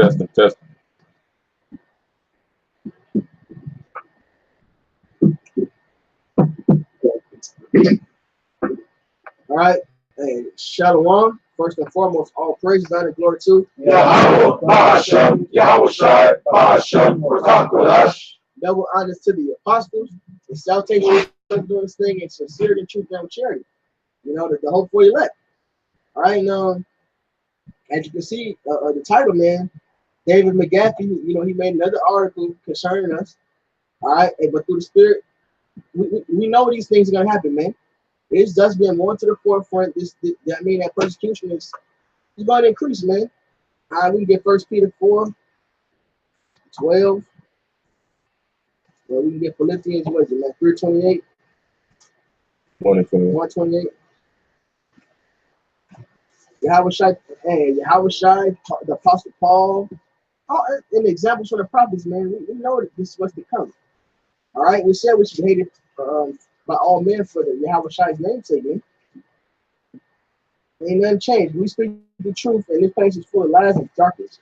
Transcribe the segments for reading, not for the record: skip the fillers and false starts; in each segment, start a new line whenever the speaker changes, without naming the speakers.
testing.
All right. Hey, Shalom. First and foremost, all praise, honor, glory to
Yahweh, Ba'ashem, Yahweh Shai, Ba'ashem, Rakakulash.
double honors to the apostles, the salutation of doing this thing in sincerity and truth and charity. You know, the hope for elect. All right, and as you can see, the title, man, David Mcafee, you know, he made another article concerning us. All right, but through the Spirit, we know these things are gonna happen, man. It's just being more to the forefront. That mean that persecution is going to increase, man. All right, we get 1 Peter 4:12. Well, we can get Philippians, what is it, man? 3:28. 1:28. Yahweh Shai, the Apostle Paul, and examples from the prophets, man. We know that this is what's to come. All right, we said we should be hated by all men for the Yahweh Shai's namesake, man. Ain't nothing changed. We speak the truth, and this place is full of lies and darkness.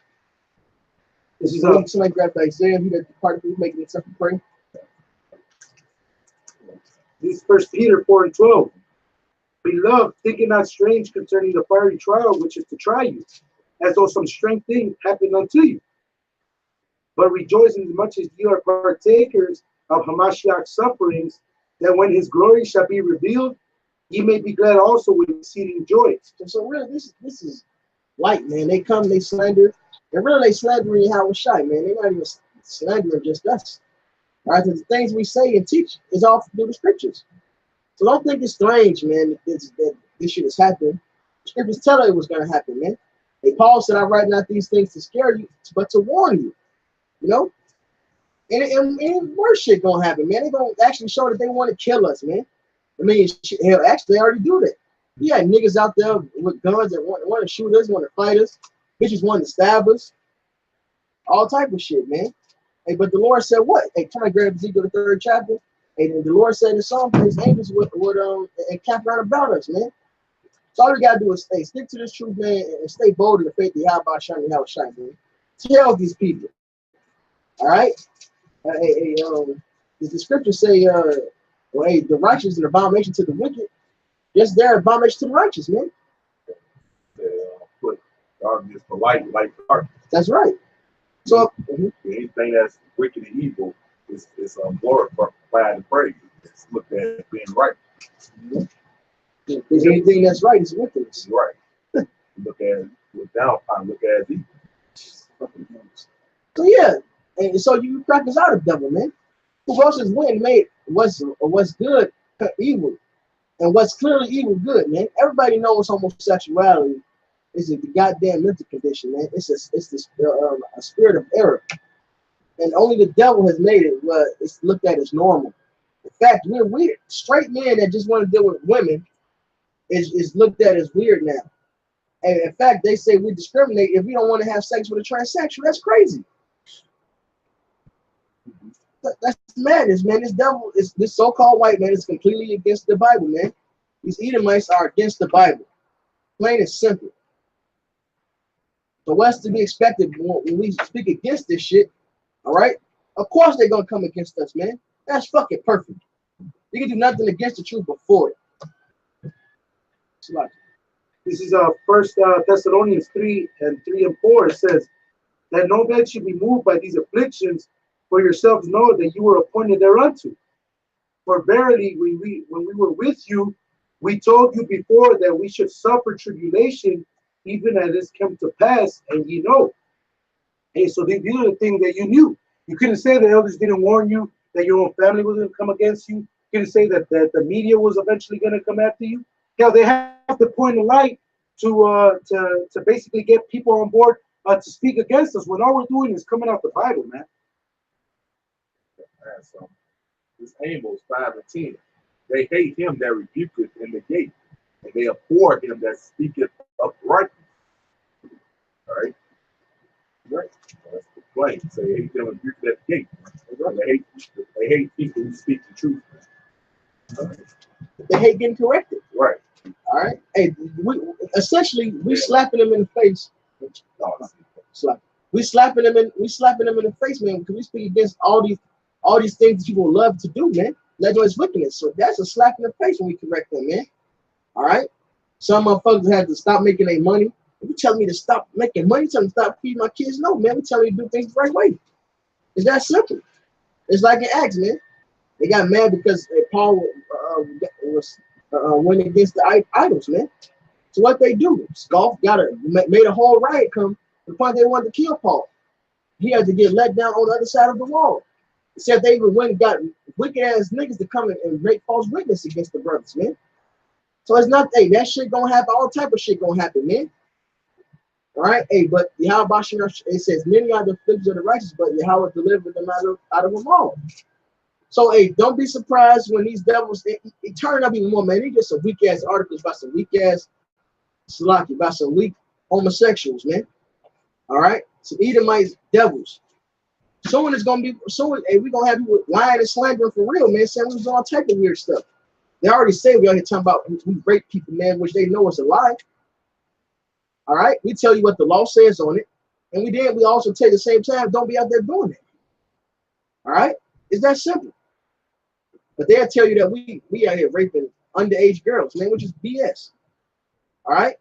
This is somebody grab Isaiah. He got the part of you making it something pray.
This is 1 Peter 4:12. Beloved, think it not strange concerning the fiery trial which is to try you, as though some strange thing happened unto you. But rejoice in as much as you are partakers of Hamashiach's sufferings, that when his glory shall be revealed, ye may be glad also with exceeding joy.
So really, this is light, man. They come, they slander, and really they slandering Yahweh Shai, man. They're not even slandering just us. All right, the things we say and teach is all through the scriptures. So don't think it's strange, man, that this shit is happening. The scriptures tell it was going to happen, man. Hey, Paul said, I write not these things to scare you, but to warn you. You know? And worse shit going to happen, man. They're going to actually show that they want to kill us, man. I mean, hell, actually, they already do that. You got niggas out there with guns that want to shoot us, want to fight us. Bitches want to stab us. All type of shit, man. Hey, but the Lord said what? Hey, try to grab Ezekiel the 3rd chapter. And the Lord said in Psalm, his angels would encamp around about us, man. So all we gotta do is stick to this truth, man, and stay bold in the faith of Yahweh Shai, man. Tell these people. All right? Does the scripture say, hey, the righteous is an abomination to the wicked? Yes, they're an abomination to the righteous, man.
Put darkness for light for darkness.
That's right. So
anything that's wicked and evil is glorified and praised. It's looked at as being right.
Because anything that's right is wickedness.
Right. Look down upon, look at it evil.
So yeah, and so you practice out of devil, man. Who else is when made what's good evil, and what's clearly evil good, man. Everybody knows homosexuality is a goddamn mental condition, man. It's a spirit of error, and only the devil has made it where it's looked at as normal. In fact, we're weird. Straight men that just want to deal with women is looked at as weird now. And in fact, they say we discriminate if we don't want to have sex with a transsexual. That's crazy. That's madness, man. This devil is this so-called white man is completely against the Bible, man. These Edomites are against the Bible. Plain and simple. So what's to be expected when we speak against this shit? All right? Of course they're gonna come against us, man. That's fucking perfect. You can do nothing against the truth before it.
This is 1 Thessalonians 3:3-4. It says that no man should be moved by these afflictions, for yourselves know that you were appointed thereunto. For verily, when we were with you, we told you before that we should suffer tribulation, even as this came to pass, and ye know. Hey, so these are the things that you knew. You couldn't say the elders didn't warn you that your own family was going to come against you. You couldn't say that the media was eventually going to come after you. Hell, they have to point a light to basically get people on board to speak against us when all we're doing is coming out the Bible, man.
So this Amos 5:10. They hate him that rebuketh in the gate, and they abhor him that speaketh uprightly. All right. Right. That's the plain. So they hate them and rebuke at the gate. They hate people who speak the truth. Right.
They hate getting corrected.
Right.
All right. Hey, we slapping them in the face. Slap. We slapping them in the face, man, because we speak against all these things that people love to do, man. Legislative wickedness. So that's a slap in the face when we correct them, man. All right. Some motherfuckers had to stop making their money. If you telling me to stop making money, tell me to stop feeding my kids. No, man, we telling you to do things the right way. It's that simple. It's like an Acts, man. They got mad because Paul went against the idols, man. So what they do? Scoff made a whole riot come to the point they wanted to kill Paul. He had to get let down on the other side of the wall. It said they even went and got wicked ass niggas to come and make false witness against the brothers, man. So it's not, hey, that shit gonna happen. All type of shit gonna happen, man. All right, hey, but Yahweh, it says many are the afflictions of the righteous, but Yahweh delivered them out of them all. So, hey, don't be surprised when these devils they turn up even more, man. They just some weak ass articles about some weak ass Salaki, about some weak homosexuals, man. All right, some Edomites devils. Someone is gonna be hey, we're gonna have people lying and slandering for real, man. Saying we was all type of weird stuff. They already say we out here talking about we rape people, man, which they know is a lie. All right, we tell you what the law says on it, and we also tell you at the same time, don't be out there doing it. All right, it's that simple. But they'll tell you that we out here raping underage girls, man, which is BS. All right,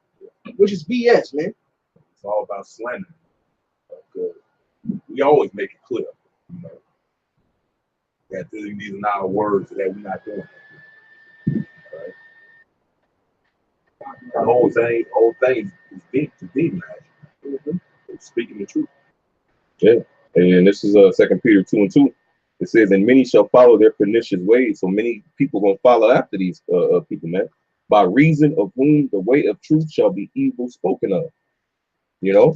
which is BS, man.
It's all about slander. We always make it clear, you know, that these are not words that we're not doing. Right? The whole thing is deep to deep, man. It's speaking the truth.
Yeah, and this is 2 Peter 2:2. It says, "And many shall follow their pernicious ways." So many people gonna follow after these people, man. By reason of whom the way of truth shall be evil spoken of. You know,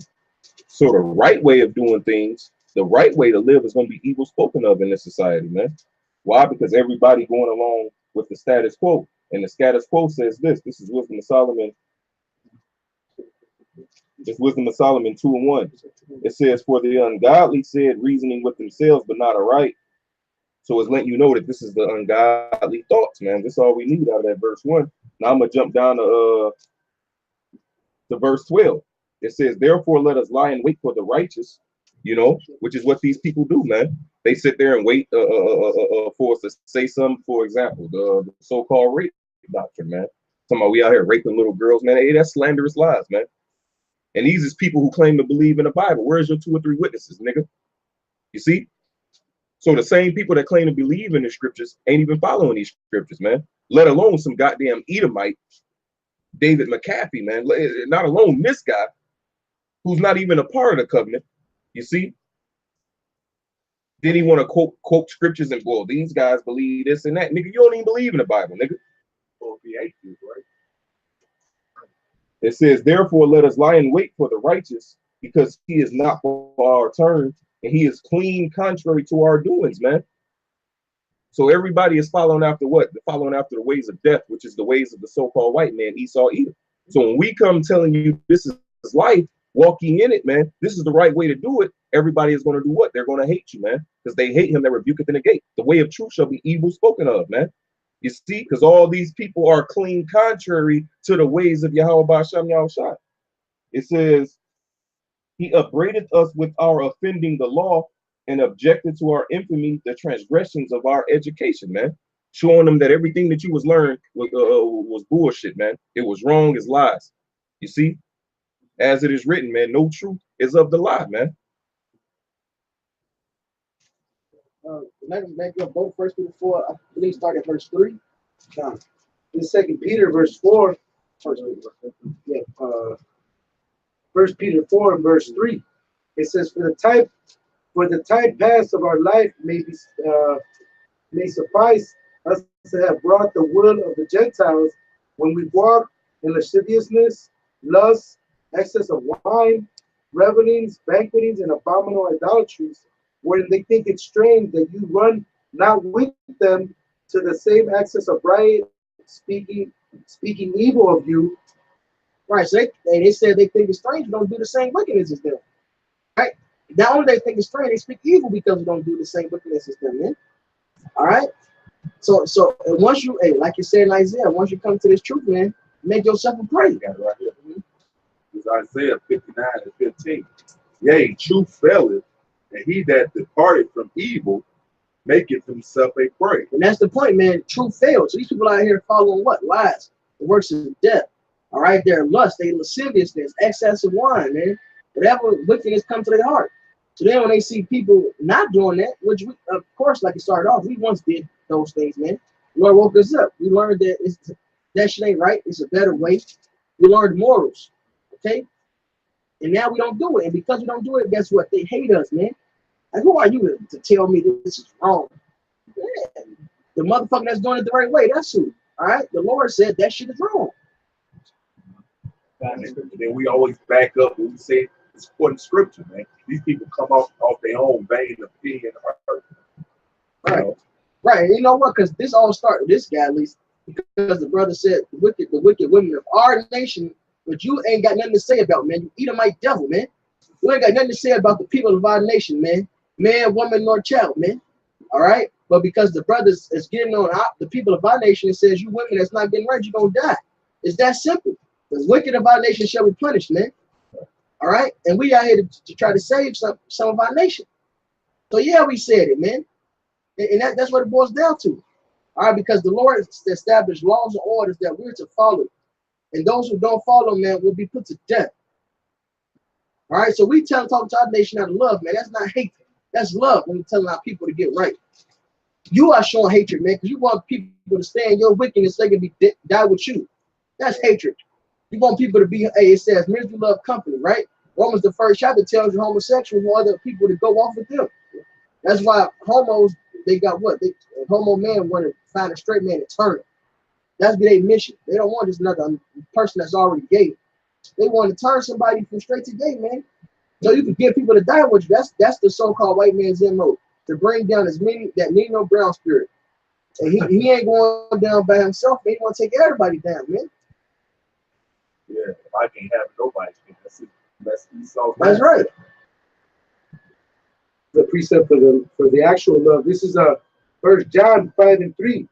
so the right way of doing things, the right way to live, is gonna be evil spoken of in this society, man. Why? Because everybody going along with the status quo, and the status quo says this. This is Wisdom of Solomon. It's Wisdom of Solomon 2:1. It says, "For the ungodly said, reasoning with themselves, but not aright." So it's letting you know that this is the ungodly thoughts, man. This is all we need out of that verse 1. Now I'm gonna jump down to verse 12. It says, "Therefore let us lie in wait for the righteous," you know, which is what these people do, man. They sit there and wait for us to say something. For example, the so-called rape doctrine, man. Talking about we out here raping little girls, man. Hey, that's slanderous lies, man. And these is people who claim to believe in the Bible. Where's your 2 or 3 witnesses, nigga? You see? So the same people that claim to believe in the scriptures ain't even following these scriptures, man. Let alone some goddamn Edomite, David Mcafee, man. Not alone this guy, who's not even a part of the covenant. You see? Then he want to quote scriptures and, well, these guys believe this and that. Nigga, you don't even believe in the Bible, nigga.
So be atheist, right?
It says, "Therefore let us lie in wait for the righteous, because he is not for our turn, and he is clean contrary to our doings," man. So everybody is following after what? They're following after the ways of death, which is the ways of the so-called white man, Esau, Edom. So when we come telling you this is life, walking in it, man, this is the right way to do it, everybody is going to do what? They're going to hate you, man, because they hate him that rebuketh in the gate. The way of truth shall be evil spoken of, man. You see, because all these people are clean contrary to the ways of Yahweh Ba'Shem Yahushua. It says, "He upbraideth us with our offending the law, and objected to our infamy, the transgressions of our education," man. Showing them that everything that you was learned was bullshit, man. It was wrong, it's lies. You see? As it is written, man, no truth is of the lie, man.
Let me back up both 1 Peter 4, I believe start at verse 3.
In 2 Peter verse 4, yeah, 1 Peter 4 and verse 3, it says, for the time past of our life may suffice us to have brought the will of the Gentiles when we walk in lasciviousness, lust, excess of wine, revelings, banquetings, and abominable idolatries, wherein they think it strange that you run not with them to the same excess of riot, speaking evil of you.
Right, so they said they think it's strange, don't do the same wickedness as them. Right? Not only they think it's strange, they speak evil because we don't do the same wickedness as them, man. All right? So once you, hey, like you said in Isaiah, once you come to this truth, man, make yourself a prey.
Got it right here. It's Isaiah 59 and 15. Yea, truth faileth, and he that departed from evil maketh himself a prey.
And that's the point, man. Truth fails. So these people out here following what? Lies. The works of death. All right, their lust, their lasciviousness, excess of wine, man. Whatever wickedness comes to their heart. So then when they see people not doing that, which we, of course, like it started off, we once did those things, man. The Lord woke us up. We learned that that shit ain't right. It's a better way. We learned morals, okay? And now we don't do it. And because we don't do it, guess what? They hate us, man. Like, who are you to tell me this is wrong? Man, the motherfucker that's doing it the right way, that's who. All right? The Lord said that shit is wrong.
And then we always back up when we say it's according to scripture, man. These people come off their own vain opinion.
Right. Right. And you know what? Because this all started, this guy at least, because the brother said the wicked women of our nation, but you ain't got nothing to say about, man. You Edomite devil, man. You ain't got nothing to say about the people of our nation, man. Man, woman, nor child, man. All right? But because the brothers is getting on the people of our nation and says, you women that's not getting right, you're going to die. It's that simple. The wicked of our nation shall be punished, man. All right? And we out here to try to save some of our nation. So, yeah, we said it, man. And that's what it boils down to. All right? Because the Lord established laws and orders that we're to follow. And those who don't follow, man, will be put to death. All right? So we talking to our nation out of love, man. That's not hate. That's love when we're telling our people to get right. You are showing hatred, man, because you want people to stay in your wickedness so they can die with you. That's hatred. You want people to be, hey, it says, men do love company, right? Romans, the 1st chapter, tells you homosexuals want other people to go off with them. That's why homos, they got what? A homo man want to find a straight man to turn it. That's their mission. They don't want just another person that's already gay. They want to turn somebody from straight to gay, man. So you can get people to die with you. That's the so-called white man's MO, to bring down as many, that Nino Brown spirit. And he ain't going down by himself. He want to take everybody down, man.
Yeah, if I can't have nobody, that's Esau's.
That's right.
The precept for the actual love. This is 1 John 5:3.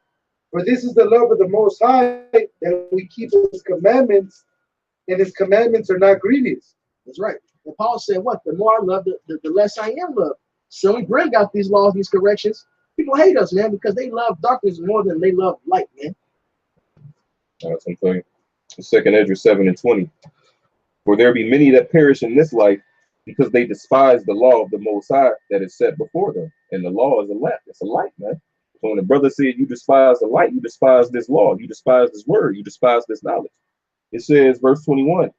For this is the love of the Most High, that we keep His commandments, and His commandments are not grievous.
That's right. And Paul said, what? The more I love, the less I am loved. So we bring out these laws, these corrections. People hate us, man, because they love darkness more than they love light, man.
That's something. 2nd Ezra 7:20. For there be many that perish in this life, because they despise the law of the Most High that is set before them. And the law is a lamp. It's a light, man. So when the brother said you despise the light, you despise this law, you despise this word, you despise this knowledge. It says, verse 21,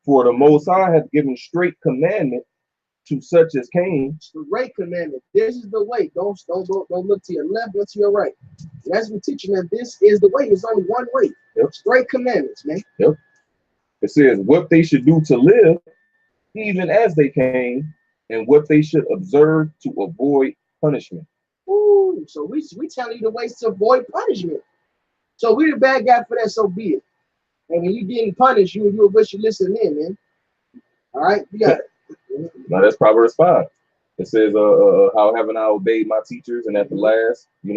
for the Most High hath given straight commandment to such as came.
It's the right commandment. This is the way. Don't look to your left, look to your right. And as we're teaching that this is the way, there's only one way.
Yep.
Straight commandments, man.
Yep. It says what they should do to live, even as they came, and what they should observe to avoid punishment.
Ooh, so we telling you the ways to avoid punishment. So we the bad guy for that, so be it. And when you getting punished, you wish you listen in, man. All right, you got it.
Now that's Proverbs 5. It says, how haven't I obeyed my teachers, and at the last, you're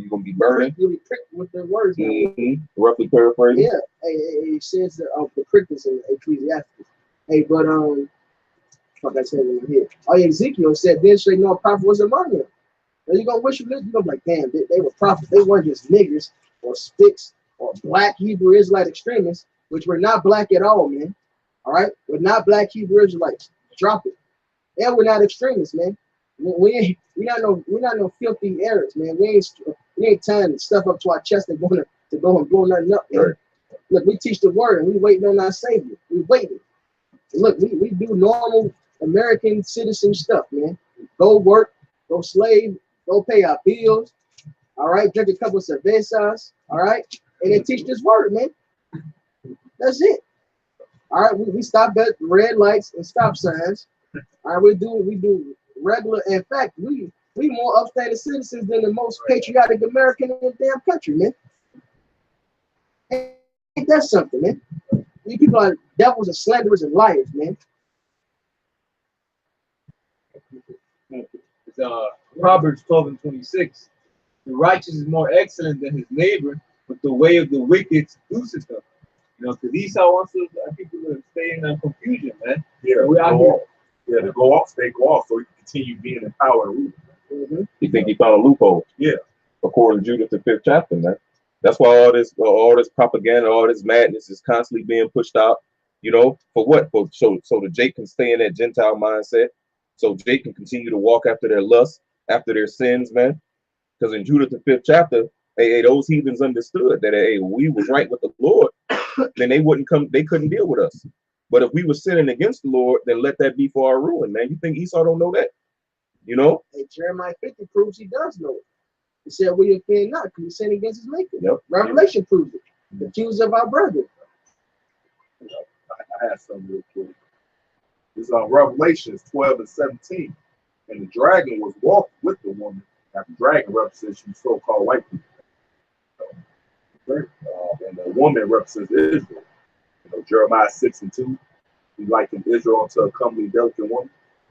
gonna be burning.
You'll be pricked with the words.
Roughly paraphrasing.
Yeah, it says the prickness in Ecclesiastes. Hey, but like I said in here. Oh yeah, Ezekiel said, then straight no prophet was among them. And you're gonna wish you lived, you're gonna be like, damn, they were prophets. They weren't just niggers or sticks or black Hebrew Israelite extremists, which were not black at all, man. All right, we're not black Hebrew Israelites. Drop it. And we're not extremists, man. We're not no filthy Arabs, man. We ain't tying stuff up to our chest and going to go and blow nothing up, man. Right. Look, we teach the word and we waiting on our Savior. We waiting. Look, we do normal American citizen stuff, man. Go work, go slave, go pay our bills. All right, drink a couple of cervezas. All right, and then teach this word, man. That's it. All right, we stop at red lights and stop signs. All right, we do regular. In fact, we more upstanding citizens than the most patriotic American in the damn country, man. Ain't that something, man? These people are devils and slanderers and liars, man.
It's Proverbs 12:26. The righteous is more excellent than his neighbor, but the way of the wicked seduceth him. You know, because Esau wants people to stay in confusion, man.
Yeah,
we're out here
Yeah, to go off, they go off, so he can continue being in power and rule.
You think he found a loophole?
Yeah.
According to Judith, the 5th chapter, man. That's why all this propaganda, all this madness is constantly being pushed out. You know, for what? So that Jake can stay in that Gentile mindset. So Jake can continue to walk after their lusts, after their sins, man. Because in Judith, the 5th chapter, hey, those heathens understood that hey, we was right with the Lord, then they couldn't deal with us. But if we were sinning against the Lord, then let that be for our ruin, man. You think Esau don't know that? You know?
Hey, Jeremiah 50 proves he does know it. He said, we offend not because we sin against his maker.
Yep.
Revelation proves it. The accusers of our brethren.
I had something real quick. It's on Revelations 12 and 17. And the dragon was walked with the woman. Now, the dragon represents you so-called white people. And the woman represents Israel. You know, Jeremiah 6 and 2. He likened Israel unto a comely, delicate woman.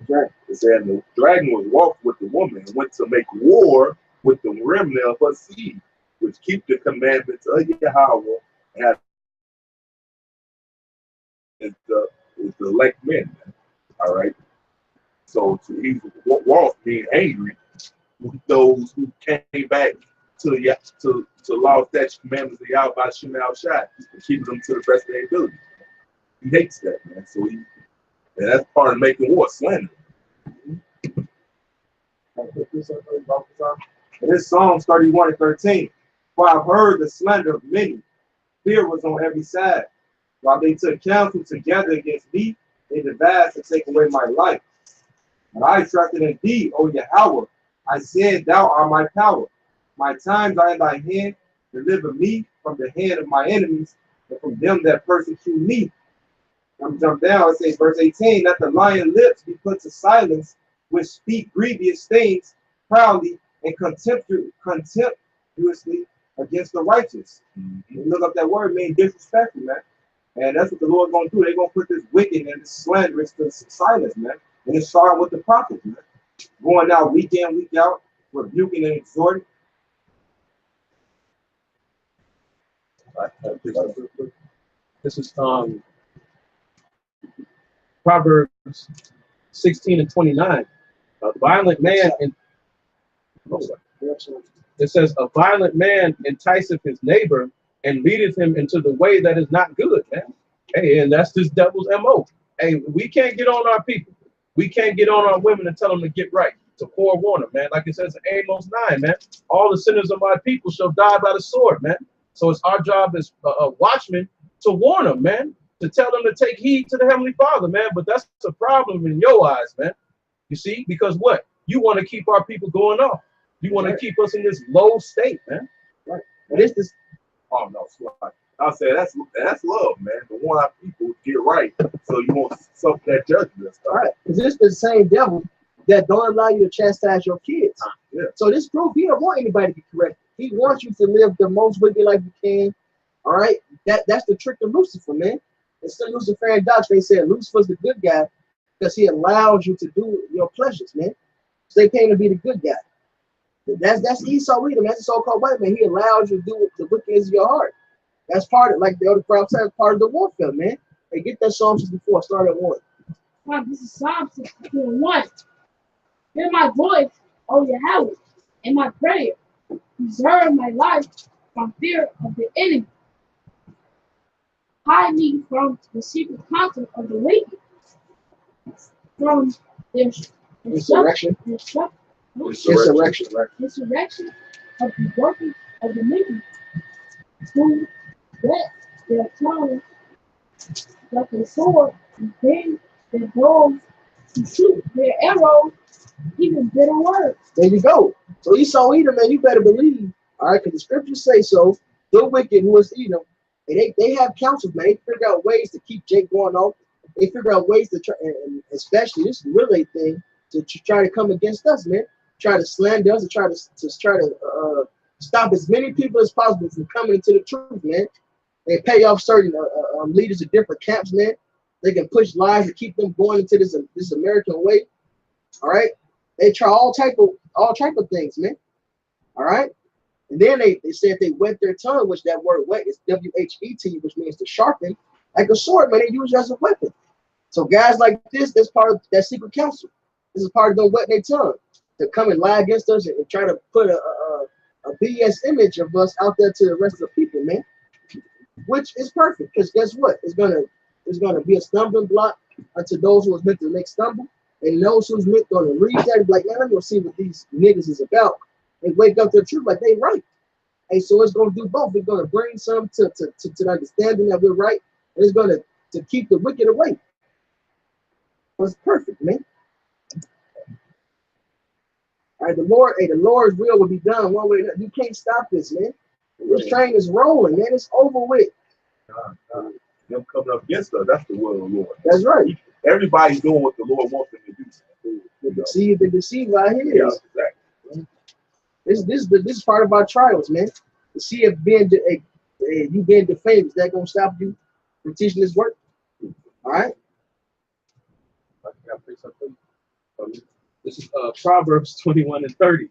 It said the dragon was walked with the woman and went to make war with the remnant of her seed, which keep the commandments of Yahweh and is the elect men. All right. So he's walked being angry with those who came back to law, statute, commandments of Yahweh by Shem Al Shai and keeping them to the best of their ability. He hates that, man. So and that's part of making war, slander.
It is Psalms 31 and 13. For I've heard the slander of many. Fear was on every side. While they took counsel together against me, they devised to take away my life. And I trusted in thee, O Yahweh. I said, thou art my power. My times are in thy hand. Deliver me from the hand of my enemies and from them that persecute me. I'm jump down and say, verse 18, let the lion lips be put to silence, which speak grievous things proudly and contemptuously against the righteous. You look up that word, mean disrespectful, man. And that's what the Lord's going to do. They're going to put this wicked and this slanderous to silence, man. And it started with the prophets, man. Going out week in, week out, rebuking and exhorting.
This is Proverbs 16 and 29. A violent man, it says, a violent man enticeth his neighbor and leadeth him into the way that is not good, man. Hey, and that's this devil's MO. Hey, we can't get on our people. We can't get on our women and tell them to get right, to forewarn them, man. Like it says in Amos 9, man, all the sinners of my people shall die by the sword, man. So it's our job as watchmen to warn them, man, to tell them to take heed to the Heavenly Father, man. But that's a problem in your eyes, man. You see, because what? You want to keep our people going off. You want to keep us in this low state, man.
Right. But it's this.
Oh no, I'll say that's love, man. To want our people to get right, so you won't suffer that judgment.
All right, because it's the same devil that don't allow you to chastise your kids.
Yeah.
So this proof, he don't want anybody to be corrected. He wants you to live the most wicked life you can. All right, that's the trick of Lucifer, man. It's the Luciferian doctrine. They said Lucifer's the good guy because he allows you to do your pleasures, man. So they came to be the good guy. That's Esau Edom. That's the so-called white man. He allows you to do the wickedness of your heart. That's part of, like the other crowd said, part of the warfare, man. Hey, get that Psalm 64. Start at 1.
Wow, this is Psalm 61. Hear my voice, O Yahweh, in my prayer. Preserve my life from fear of the enemy. Hide me from the secret counsel of the wicked, from their
Insurrection.
insurrection of the workers of the wicked, who whet their tongue like a sword, and bend their bows to shoot their arrows, even bitter words.
There you go. So Esau Edom, man, you better believe. All right, because the scriptures say so. The wicked who is Edom, and they have counsels, man. They figure out ways to keep Jake going off. They figure out ways to try, and especially this relay thing, to try to come against us, man. Try to slander us and try to stop as many people as possible from coming into the truth, man. They pay off certain leaders of different camps, man. They can push lies to keep them going into this American way. All right, they try all type of things, man. All right, and then they say if they whet their tongue, which that word wet is WHET, which means to sharpen, like a sword, man. They use it as a weapon. So guys like this, that's part of that secret council. This is part of them wetting their tongue to come and lie against us and try to put a BS image of us out there to the rest of the people, man. Which is perfect, because guess what? It's gonna be a stumbling block unto those who was meant to make stumble, and those who's meant gonna read that and be like, man, let me go see what these niggas is about, and wake up to the truth like they right. And so it's gonna do both. It's gonna bring some to the understanding that we're right, and it's gonna to keep the wicked away. It's perfect, man. All right, the Lord's will be done one way or another. You can't stop this, man. This train is rolling, man. It's over with.
Them coming up against us, that's the will of the Lord.
That's right.
Everybody's doing what the Lord wants them to do.
The deceive right here.
Yeah, exactly.
This is part of our trials, man. To see if you being defamed, is that gonna stop you from teaching this work? All right.
This is Proverbs 21 and 30.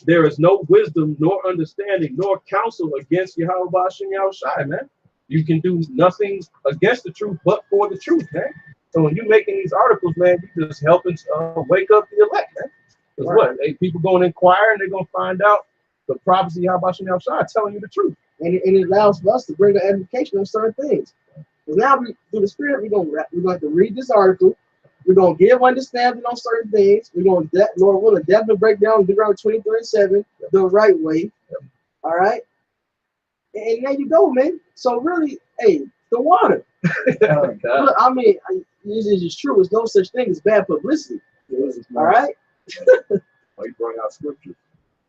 There is no wisdom, nor understanding, nor counsel against Yahweh Bashem Yahushai, man. You can do nothing against the truth but for the truth, man. So when you're making these articles, man, you're just helping wake up the elect, man. Because what? People going to inquire and they're going to find out the prophecy of Yahweh Bashem Yahushai telling you the truth.
And it allows for us to bring an education on certain things. Because now, through the Spirit, we're going to have to read this article. We're going to give understanding on certain things. We're going to, Lord willing, definitely break down Deuteronomy 23:7 the right way. All right? And there you go, man. So really, hey, the water. Look, I mean, this is true. There's no such thing as bad publicity. All right?
He brought out scripture.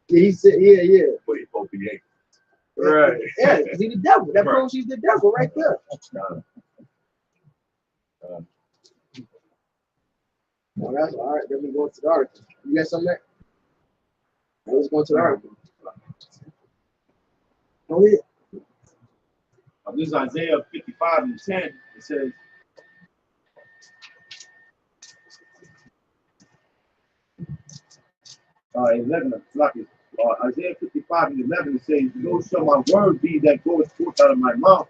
He said, yeah.
But he supposed to be angry.
Right.
Yeah, because he's the devil. That proves he's the devil right there. Well, that's all right. Then we go to the article. You got something there? Let's go to the article. Go ahead.
This is Isaiah 55 and 10. It says, Isaiah 55 and 11, it says, "So shall my word be that goeth forth out of my mouth.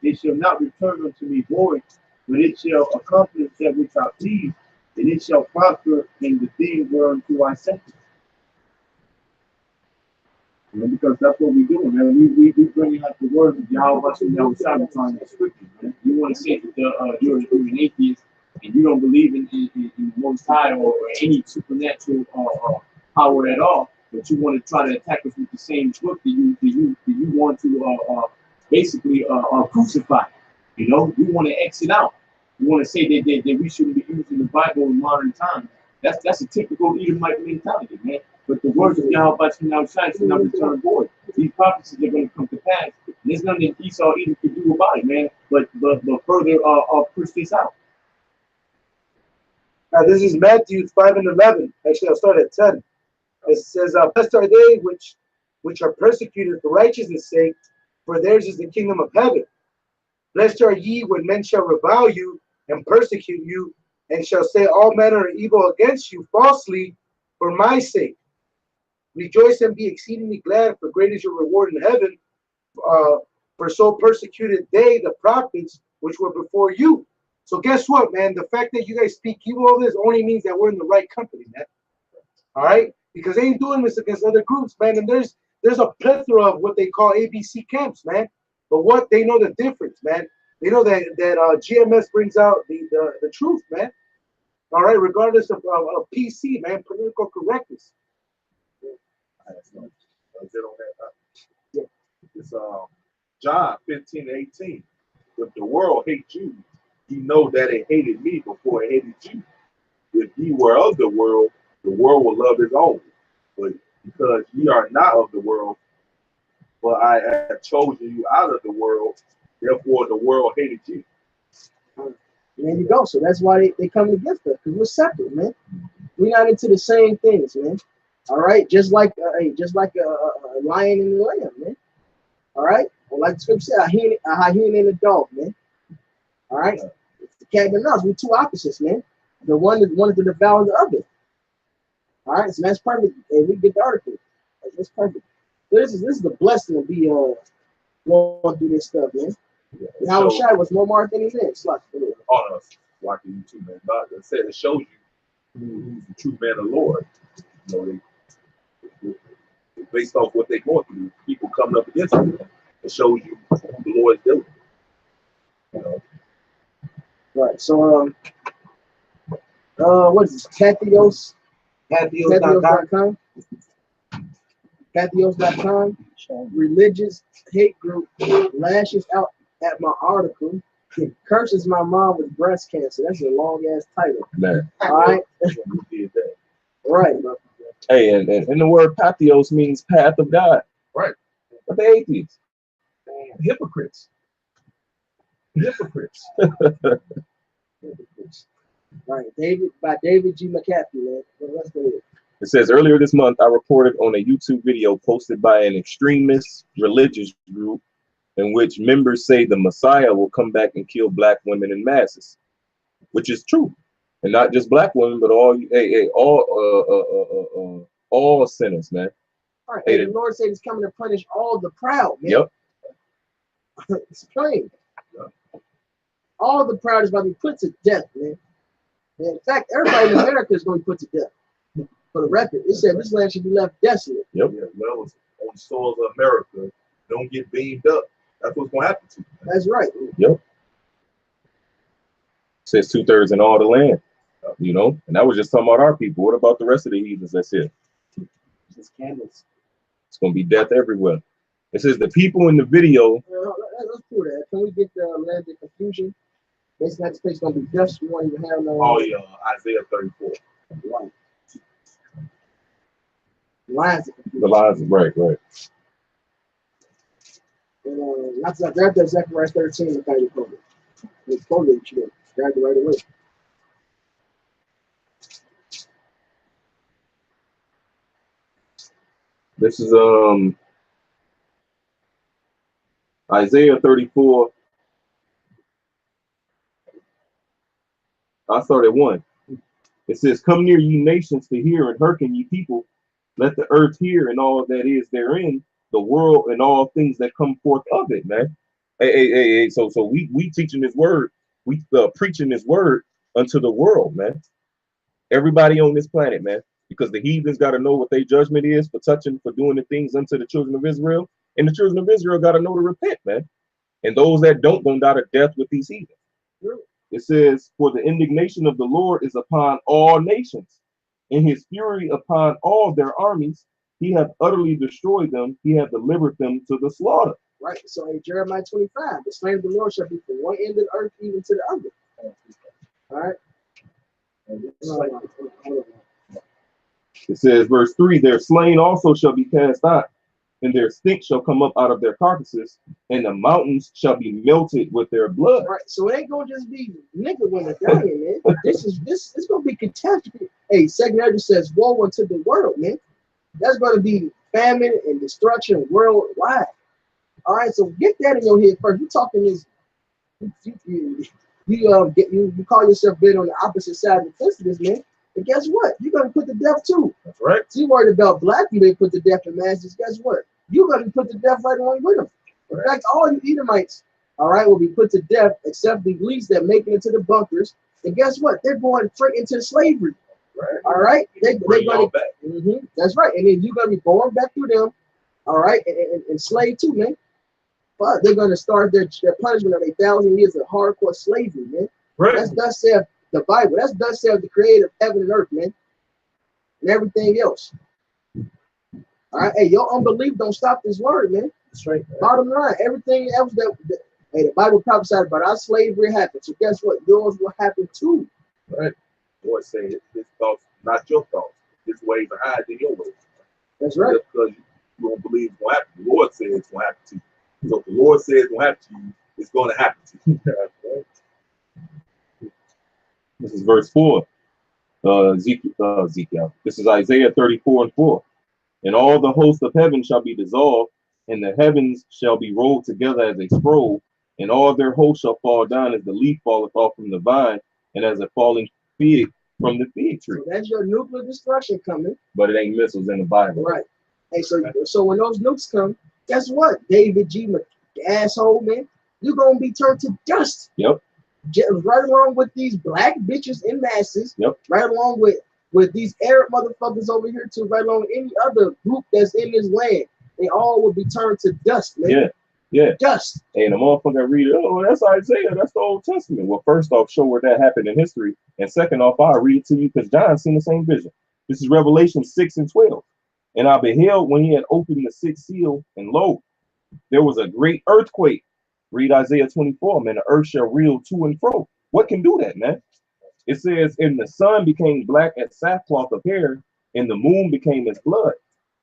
It shall not return unto me void, but it shall accomplish that which I please, and it shall prosper in the thing whereunto I sent it." You know, because that's what we do, man. We bringing out the word of Yahweh trying to scripture, man. You want to say that you're an atheist and you don't believe in the Most High or any supernatural power at all, but you want to try to attack us with the same book that you want to basically crucify. You know, you want to exit out. You want to say that we shouldn't be using the Bible in modern times. That's a typical Edomite mentality, man. But the words of Yahweh should not return void. These prophecies are going to come to pass. And there's nothing that Esau even could do about it, man. But further push this out.
Now this is Matthew 5 and 11. Actually, I'll start at 10. It says, "Blessed are they which are persecuted for righteousness' sake, for theirs is the kingdom of heaven. Blessed are ye when men shall revile you and persecute you, and shall say all manner of evil against you falsely for my sake. Rejoice and be exceedingly glad, for great is your reward in heaven. For so persecuted they, the prophets, which were before you." So guess what, man? The fact that you guys speak evil of this only means that we're in the right company, man. All right? Because they ain't doing this against other groups, man. And there's a plethora of what they call ABC camps, man. But what they know the difference, man. They know that GMS brings out the truth, man. All right, regardless of PC, man, political correctness.
It's John 15:18. If the world hates you, you know that it hated me before it hated you. If ye were of the world will love his own. But because ye are not of the world, but I have chosen you out of the world, therefore the world hated you.
There you go. So that's why they come against us, because we're separate, man. We're not into the same things, man. All right, just like a lion and a lamb, man. All right, well, like the scripture said, a hyena and a dog, man. All right, it's the cat and the mouse. We're two opposites, man. The one that wanted to devour the other. All right, so that's perfect. And we get the article. That's perfect. This is the blessing to be going through this stuff, man. Yahushua was more marked than his name.
On us. watching YouTube, man. God said it shows you who's the true man of the Lord. You know, based off what they're going through, people coming up against them. It shows you who the Lord is dealing with. You know?
Right. So what is this? Patheos? Patheos.com. Patheos.com. Religious hate group lashes out at my article. Curses my mom with breast cancer. That's a long ass title.
Man.
All right. Right.
Hey, and the word patheos means path of God.
Right.
But they atheists.
Hypocrites. Hypocrites.
Right. David G. Mcafee, man. Well, let's go ahead.
It says, earlier this month, I reported on a YouTube video posted by an extremist religious group in which members say the Messiah will come back and kill black women in masses, which is true. And not just black women, but all sinners, man.
All right. And the Lord said he's coming to punish all the proud, man.
Yep.
It's plain. All the proud is about to be put to death, man. And in fact, everybody in America is going to be put to death. For the record, it said this land should be left desolate.
Yep.
Yeah, well, on the soils of America, don't get beamed up. That's what's going to happen to you.
That's right.
Yep. It says 2/3 in all the land, you know, and that was just talking about our people. What about the rest of the heathens? That's it.
Just candles.
It's going to be death everywhere. It says the people in the video.
Let's do that. Can we get the land of confusion? Basically, that space going to be dust. We won't even have no.
Oh, yeah, Isaiah 34.
Right. Lines of confusion.
The lines, right.
And after I grabbed that Zechariah 13, I kind of called it. It's quoted it, you grabbed it right away.
This is Isaiah 34. I started 1. It says, "Come near, ye nations, to hear, and hearken, ye people. Let the earth hear, and all that is therein, the world, and all things that come forth of it." Man, hey. So we teaching this word, we preaching this word unto the world, man. Everybody on this planet, man, because the heathens got to know what their judgment is for doing the things unto the children of Israel, and the children of Israel got to know to repent, man. And those that don't gonna die to death with these heathens. It says, "For the indignation of the Lord is upon all nations, and his fury upon all their armies. He hath utterly destroyed them. He hath delivered them to the slaughter."
Right. So in Jeremiah 25, the slain of the Lord shall be from one end of the earth even to the other. All right.
It says, verse 3, "Their slain also shall be cast out, and their stink shall come up out of their carcasses, and the mountains shall be melted with their blood."
Right. So it ain't gonna just be nigga women dying, man. It's gonna be catastrophe. Hey, Second Edge says, "Woe unto the world, man." That's gonna be famine and destruction worldwide. All right. So get that in your head first. You talking this? You call yourself being on the opposite side of the fence of this, man. But guess what? You're gonna put to death too.
That's right.
So you worried about black people they put to death in masses. Guess what? You're gonna be put to death right along with them. In fact, all you Edomites, all right, will be put to death except the least that make it into the bunkers. And guess what? They're going straight into slavery.
Right.
All right. They're
Bring
going
y'all back.
That's right. And then you're gonna be born back through them. All right, and slave too, man. But they're gonna start their punishment of 1,000 years of hardcore slavery, man.
Right.
That's thus saith the Bible. That's thus saith the creator of heaven and earth, man. And everything else. All right, hey, your unbelief don't stop this word, man.
That's right.
Bottom line, everything else that hey, the Bible prophesied about our slavery happened. So guess what? Yours will happen too.
Right. Lord said his thoughts, not your thoughts. His ways are higher than your ways.
That's right.
Just because you don't believe it's going to happen. The Lord said it's going to happen to you. So if the Lord says it's going to happen to you, it's going to happen to you.
This is verse 4. Ezekiel. This is Isaiah 34:4. "And all the host of heaven shall be dissolved, and the heavens shall be rolled together as a scroll, and all their hosts shall fall down as the leaf falleth off from the vine, and as a falling fig from the fig tree."
So that's your nuclear destruction coming.
But it ain't missiles in the Bible.
Right. Hey, so when those nukes come, guess what? David G. asshole, man, you're gonna be turned to dust.
Yep.
right along with these black bitches in masses.
Yep.
Right along with these Arab motherfuckers over here too. Right along with any other group that's in this land, they all will be turned to dust, man.
Yeah. Yeah.
Dust.
And the motherfucker read it, oh, that's Isaiah, that's the Old Testament. Well, first off, show where that happened in history. And second off, I'll read it to you because John seen the same vision. This is Revelation 6 and 12. And I beheld when he had opened the sixth seal, and lo, there was a great earthquake. Read Isaiah 24, man. The earth shall reel to and fro. What can do that, man? It says, and the sun became black as sackcloth of hair, and the moon became as blood,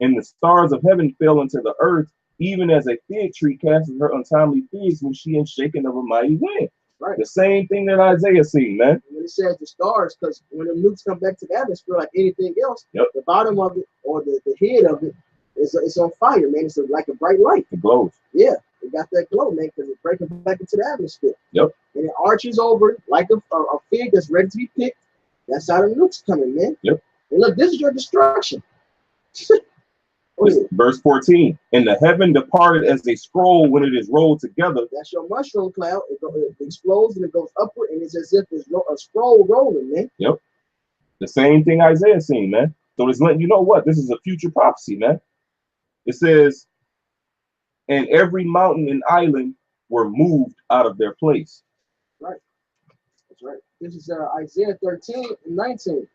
and the stars of heaven fell into the earth, even as a fig tree casts her untimely figs when she is shaken of a mighty wind.
Right.
The same thing that Isaiah seen, man.
When it says the stars, because when the nukes come back to the atmosphere, like anything else,
Yep.
the bottom of it or the head of it is on fire, man. It's like a bright light.
It glows.
Yeah, it got that glow, man, because it's breaking back into the atmosphere.
Yep.
And it arches over like a fig that's ready to be picked. That's how the nukes coming, man.
Yep.
And look, this is your destruction.
Verse 14, and the heaven departed as a scroll when it is rolled together.
That's your mushroom cloud. It explodes and it goes upward, and it's as if it's a scroll rolling, man.
Yep. The same thing Isaiah seen, man. So it's letting you know what? This is a future prophecy, man. It says, and every mountain and island were moved out of their place.
Right. That's right. This is Isaiah 13 and 19.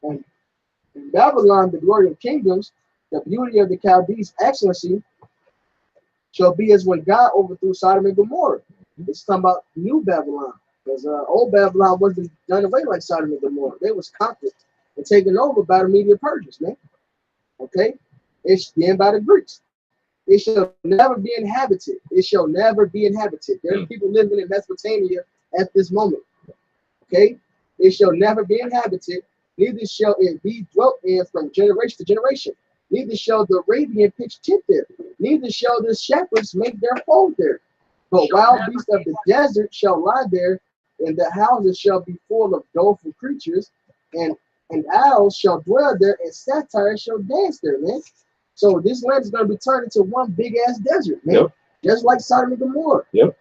And in Babylon, the glory of kingdoms, the beauty of the Chaldees' excellency shall be as when God overthrew Sodom and Gomorrah. It's talking about new Babylon, because old Babylon wasn't done away like Sodom and Gomorrah. They was conquered and taken over by the Media Persians, man. Okay? It's being by the Greeks. It shall never be inhabited. It shall never be inhabited. There are people living in Mesopotamia at this moment. Okay? It shall never be inhabited, neither shall it be dwelt in from generation to generation. Neither shall the Arabian pitch tent there, neither shall the shepherds make their fold there. But wild beasts of the desert shall lie there, and the houses shall be full of doleful creatures, and owls shall dwell there, and satyrs shall dance there, man. So this land is going to be turned into one big ass desert, man. Yep. Just like Sodom and Gomorrah.
Yep.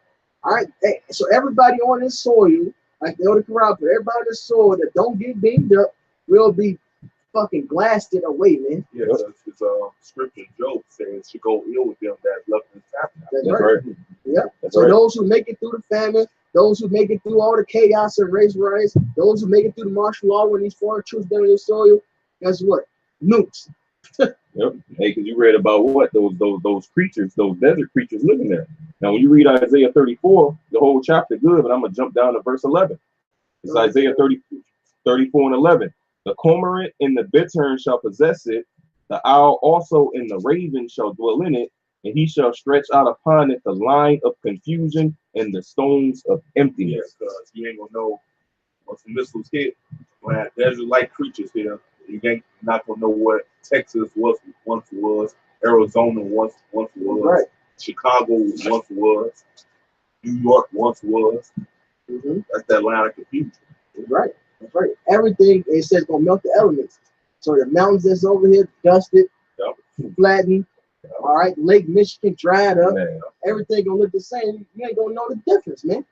All right. Hey, so everybody on this soil, like the Elder Corral, everybody on this soil that don't get beamed up will be fucking blasted away, man.
Yeah, it's scripture Job says should go ill with them that love this tabernacle.
That's right. Yeah.
That's
so
right.
Those who make it through the famine, those who make it through all the chaos and race riots, those who make it through the martial law when these foreign troops down in the soil, guess what? Nukes.
Yep. Hey, because you read about what those creatures, those desert creatures living there. Now, when you read Isaiah 34, the whole chapter good, but I'm gonna jump down to verse 11. It's Isaiah 34 and 11. The cormorant and the bittern shall possess it. The owl also and the raven shall dwell in it, and he shall stretch out upon it the line of confusion and the stones of emptiness.
Yes, because you ain't gonna know once the missiles hit. Man, desert-like creatures here. You ain't not gonna know what Texas once was, Arizona once was,
right.
Chicago once was, New York once was.
Mm-hmm.
That's that line of confusion.
Right. That's right. Everything it says gonna melt the elements. So the mountains that's over here dusted, flattened. All right, Lake Michigan dried up. Everything gonna look the same. You ain't gonna know the difference, man.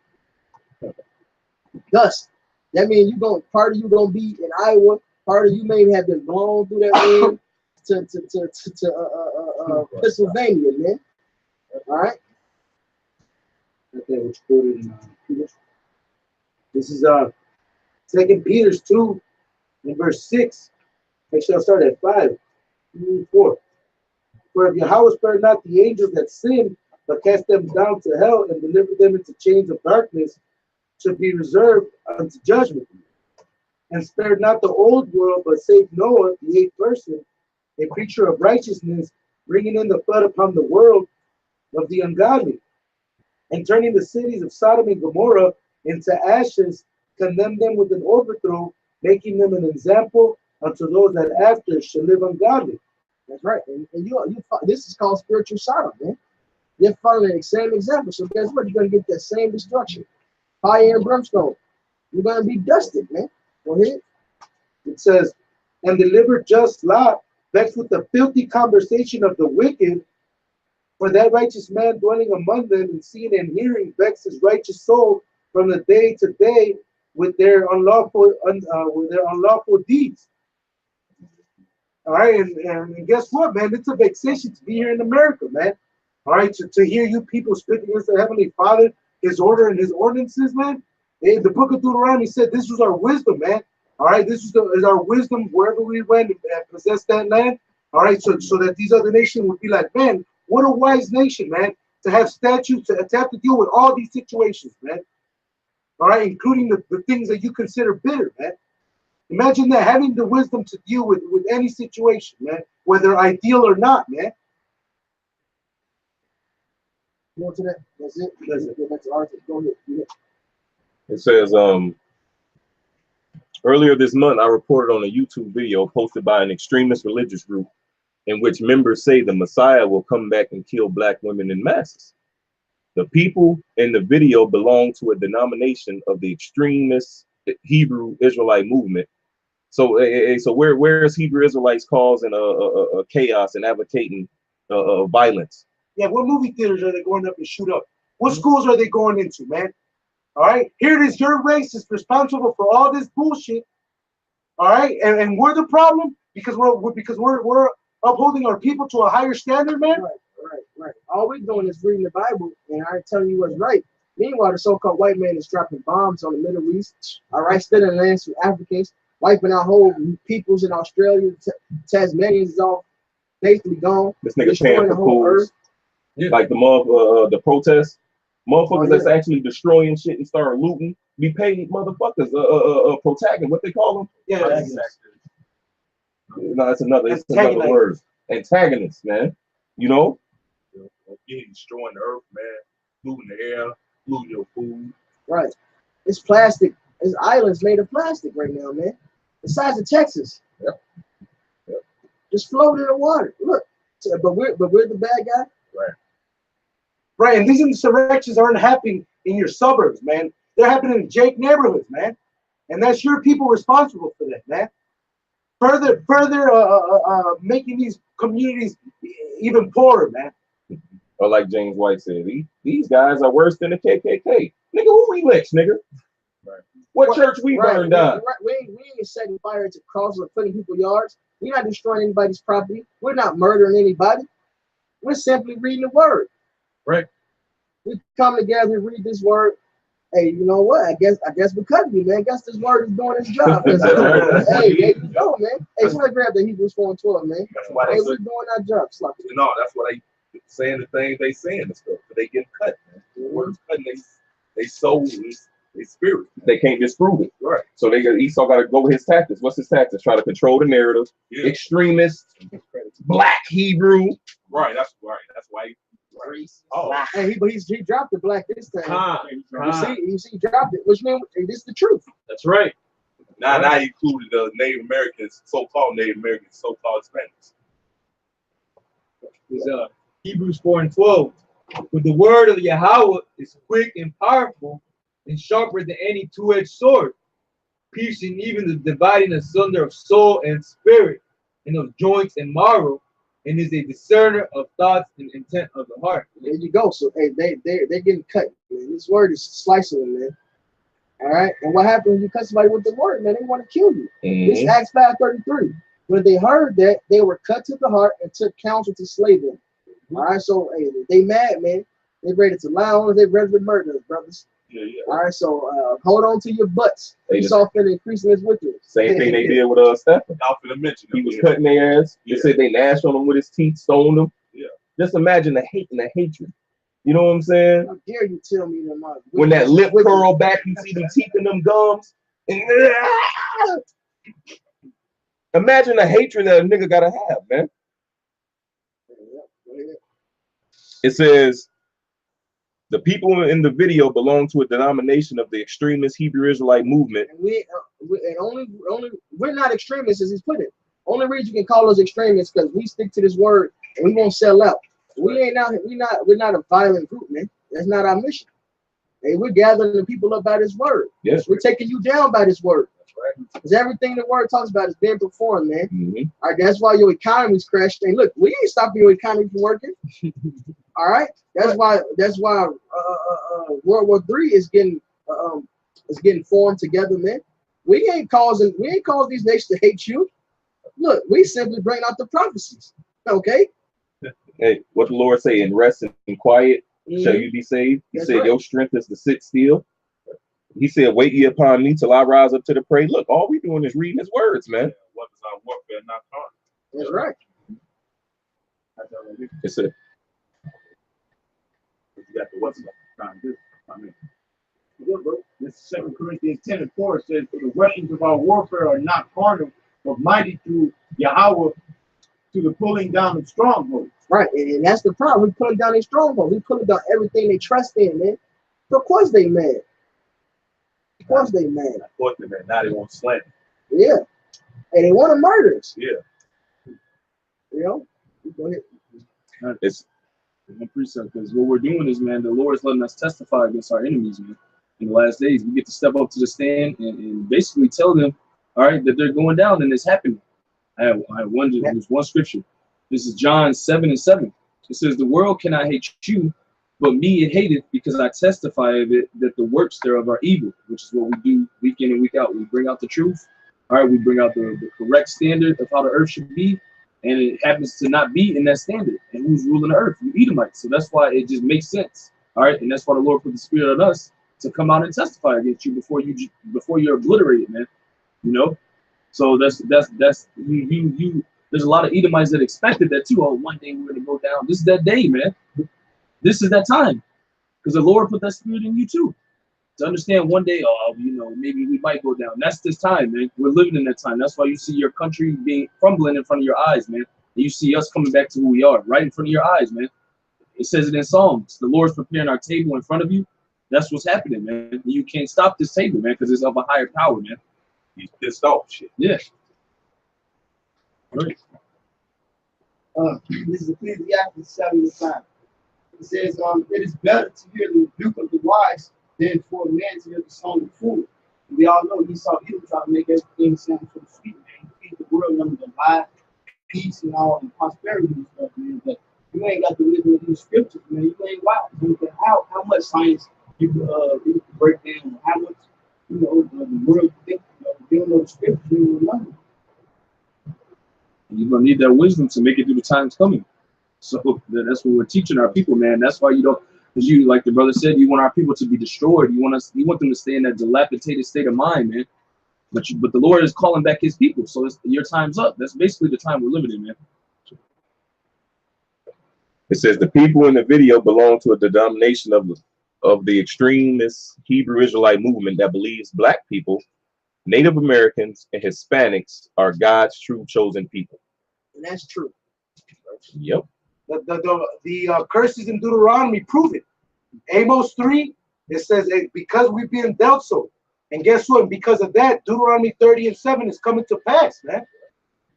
Dust. That means part of you gonna be in Iowa. Part of you may have been blown through that wind to Pennsylvania, man. All right.
Okay, which quoted in Peter. This is 2 Peter 2 in verse 6. Actually, I'll start at 5. 4. For if Yahweh spared not the angels that sinned, but cast them down to hell and delivered them into chains of darkness, should be reserved unto judgment. And spared not the old world, but saved Noah, the 8th person, a preacher of righteousness, bringing in the flood upon the world of the ungodly, and turning the cities of Sodom and Gomorrah into ashes, condemned them with an overthrow, making them an example unto those that after shall live ungodly.
That's right. And this is called spiritual Sodom, man. You're following the same example. So guess what? You're going to get that same destruction. Fire and brimstone. You're going to be dusted, man. Go ahead.
It says, and delivered just Lot, vexed with the filthy conversation of the wicked, for that righteous man dwelling among them and seeing and hearing vexed his righteous soul, from the day to day with their unlawful deeds. All right, and guess what, man? It's a vexation to be here in America, man. All right, to hear you people speak against the Heavenly Father, His order and His ordinances, man. In the book of Deuteronomy said this was our wisdom, man. All right, this is our wisdom wherever we went and possessed that land. All right, so that these other nations would be like, man, what a wise nation, man, to have statutes to have to deal with all these situations, man. All right, including the things that you consider bitter, man. Imagine that, having the wisdom to deal with any situation, man, whether ideal or not, man.
Go to that. That's it. That's the article. Go ahead. Yeah.
It says, earlier this month, I reported on a YouTube video posted by an extremist religious group in which members say the Messiah will come back and kill black women in masses. The people in the video belong to a denomination of the extremist Hebrew Israelite movement. So where is Hebrew Israelites causing a chaos and advocating violence?
Yeah, what movie theaters are they going up and shoot up? What schools are they going into, man? All right, here it is. Your race is responsible for all this bullshit. All right, and we're the problem because we're upholding our people to a higher standard, man.
Right. All we're doing is reading the Bible, and I'm telling you what's right. Meanwhile, the so-called white man is dropping bombs on the Middle East. All right, stealing lands from Africans, wiping out whole peoples in Australia. Tasmanians is all basically gone.
This nigga paying for fools. Yeah. Like the protests. Motherfuckers that's actually destroying shit and start looting. Be paid motherfuckers protecting. What they call them?
Yeah,
no, it's another word. Antagonists, man. You know?
Getting destroying the earth, man. Looting the air, looting your food.
Right. It's plastic. It's islands made of plastic right now, man. The size of Texas.
Yep.
Just floating in the water. Look. But we're the bad guy.
Right, and these insurrections aren't happening in your suburbs, man. They're happening in Jake neighborhoods, man. And that's your people responsible for that, man. Further, making these communities even poorer, man.
Or like James White said, these guys are worse than the KKK. Nigga, who we lynched, nigga? Right. What church we burned down?
We ain't setting fire to crosses or putting people's yards. We're not destroying anybody's property. We're not murdering anybody. We're simply reading the word.
Right.
We come together and read this word. Hey, you know what? I guess because of you, man. I guess this word is doing its job. Hey, there you go, man. Hey, somebody grab the Hebrews 4:12, man.
That's why
hey, we're doing our job, Sloppy.
No, that's why they saying the things they saying and stuff. But they get cut, man. The word's cutting they soul, they spirit.
They can't disprove it.
Right.
So Esau got to go with his tactics. What's his tactics? Try to control the narrative. Yeah. Extremist, black Hebrew.
Right. That's right. That's why.
Hey, he dropped the black this time. You see, he dropped it, which means this is the truth.
That's right.
Now he included the Native Americans, so-called Native Americans, so-called Hispanics.
It's Hebrews 4:12. But the word of Yahweh is quick and powerful and sharper than any two-edged sword, piercing even the dividing asunder of soul and spirit, and of joints and marrow, and is a discerner of thoughts and intent of the heart.
There you go. So hey, they're getting cut, man. This word is slicing them, man. All right. And what happens when you cut somebody with the word, man? They want to kill you. This Acts 5:33. When they heard that, they were cut to the heart and took counsel to slay them. All right. So hey, they mad, man. They ready to lie on us. They ready to murder us, brothers.
Yeah.
All right. So hold on to your butts. Esau finna increasing his wickedness.
Same thing they did with Stephen.
Y'all finna mention
he was cutting their ass. They said they gnashed on him with his teeth, stoned him.
Yeah.
Just imagine the hate and the hatred. You know what I'm saying?
How dare you tell me that my
when that lip curl back, you see them teeth in them gums. And, imagine the hatred that a nigga gotta have, man. It says the people in the video belong to a denomination of the extremist Hebrew Israelite movement.
And we're not extremists, as he's put it. Only reason you can call us extremists because we stick to this word and we won't sell out. We're not a violent group, man. That's not our mission. Hey, we're gathering the people up by this word.
Yes,
we're taking you down by this word.
That's right.
Because everything the word talks about is being performed, man.
Mm-hmm.
All right, that's why your economy's crashed. And look, we ain't stopping your economy from working. All right, that's why World War III is getting is getting formed together, man. We ain't causing these nations to hate you. Look, we simply bring out the prophecies. Okay.
Hey, what the Lord say, in rest and quiet shall you be saved. He said, your strength is to sit still. He said, wait ye upon me till I rise up to the prey. Look, all we doing is reading his words, man.
What is our warfare, not carnal?
That's right.
It's a,
You got the what's trying to do. I mean,
Good, bro. This 2 Corinthians 10:4 says, for the weapons of our warfare are not carnal, but mighty through Yahweh to the pulling down of strongholds.
Right, and that's the problem. We pulling down their stronghold. We pulling down everything they trust in, man. So of course they mad. Of course they mad.
of course, man. Now they want slander.
Yeah. And they want to murder us.
Yeah.
You know? Go ahead.
it's
one precept, because what we're doing is, man, the Lord is letting us testify against our enemies, man. In the last days, we get to step up to the stand and basically tell them, all right, that they're going down and it's happening. I have there's one scripture. This is John 7:7. It says, the world cannot hate you, but me it hateth, because I testify of it that the works thereof are evil, which is what we do week in and week out. We bring out the truth. All right, we bring out the correct standard of how the earth should be, and it happens to not be in that standard. And who's ruling the earth? You Edomites. So that's why it just makes sense. All right, and that's why the Lord put the Spirit on us to come out and testify against you before you're obliterated, man. You know, so that's you. There's a lot of Edomites that expected that too. Oh, one day we're gonna go down. This is that day, man. This is that time, because the Lord put that Spirit in you too, to understand one day. Oh, you know, maybe we might go down. That's this time, man. We're living in that time. That's why you see your country being crumbling in front of your eyes, man. And you see us coming back to who we are, right in front of your eyes, man. It says it in Psalms. The Lord's preparing our table in front of you. That's what's happening, man. You can't stop this table, man, because it's of a higher power, man.
He's pissed off, shit.
Yeah. Right.
This is Ecclesiastes 7:5. It says, it is better to hear the rebuke of the wise than for a man to hear the song of the fool. And we all know Esau Edom trying to make everything sound so sweet, man. You feed the world under the lie, peace, and all, and prosperity and stuff, man. But you ain't got the wisdom of these scriptures, man. You ain't wise. How much science you can break down, how much, you know, the world think, you don't know the scriptures, you don't know.
You're gonna need that wisdom to make it through the times coming. So that's what we're teaching our people, man. That's why you don't, because you, like the brother said, you want our people to be destroyed. You want them to stay in that dilapidated state of mind, man. But the Lord is calling back His people, so your time's up. That's basically the time we're living in, man.
It says the people in the video belong to a denomination of the extremist Hebrew Israelite movement that believes Black people, Native Americans, and Hispanics are God's true chosen people.
And that's true.
Yep.
The curses in Deuteronomy prove it. Amos 3, it says, because we've been dealt so. And guess what? And because of that, Deuteronomy 30:7 is coming to pass, man.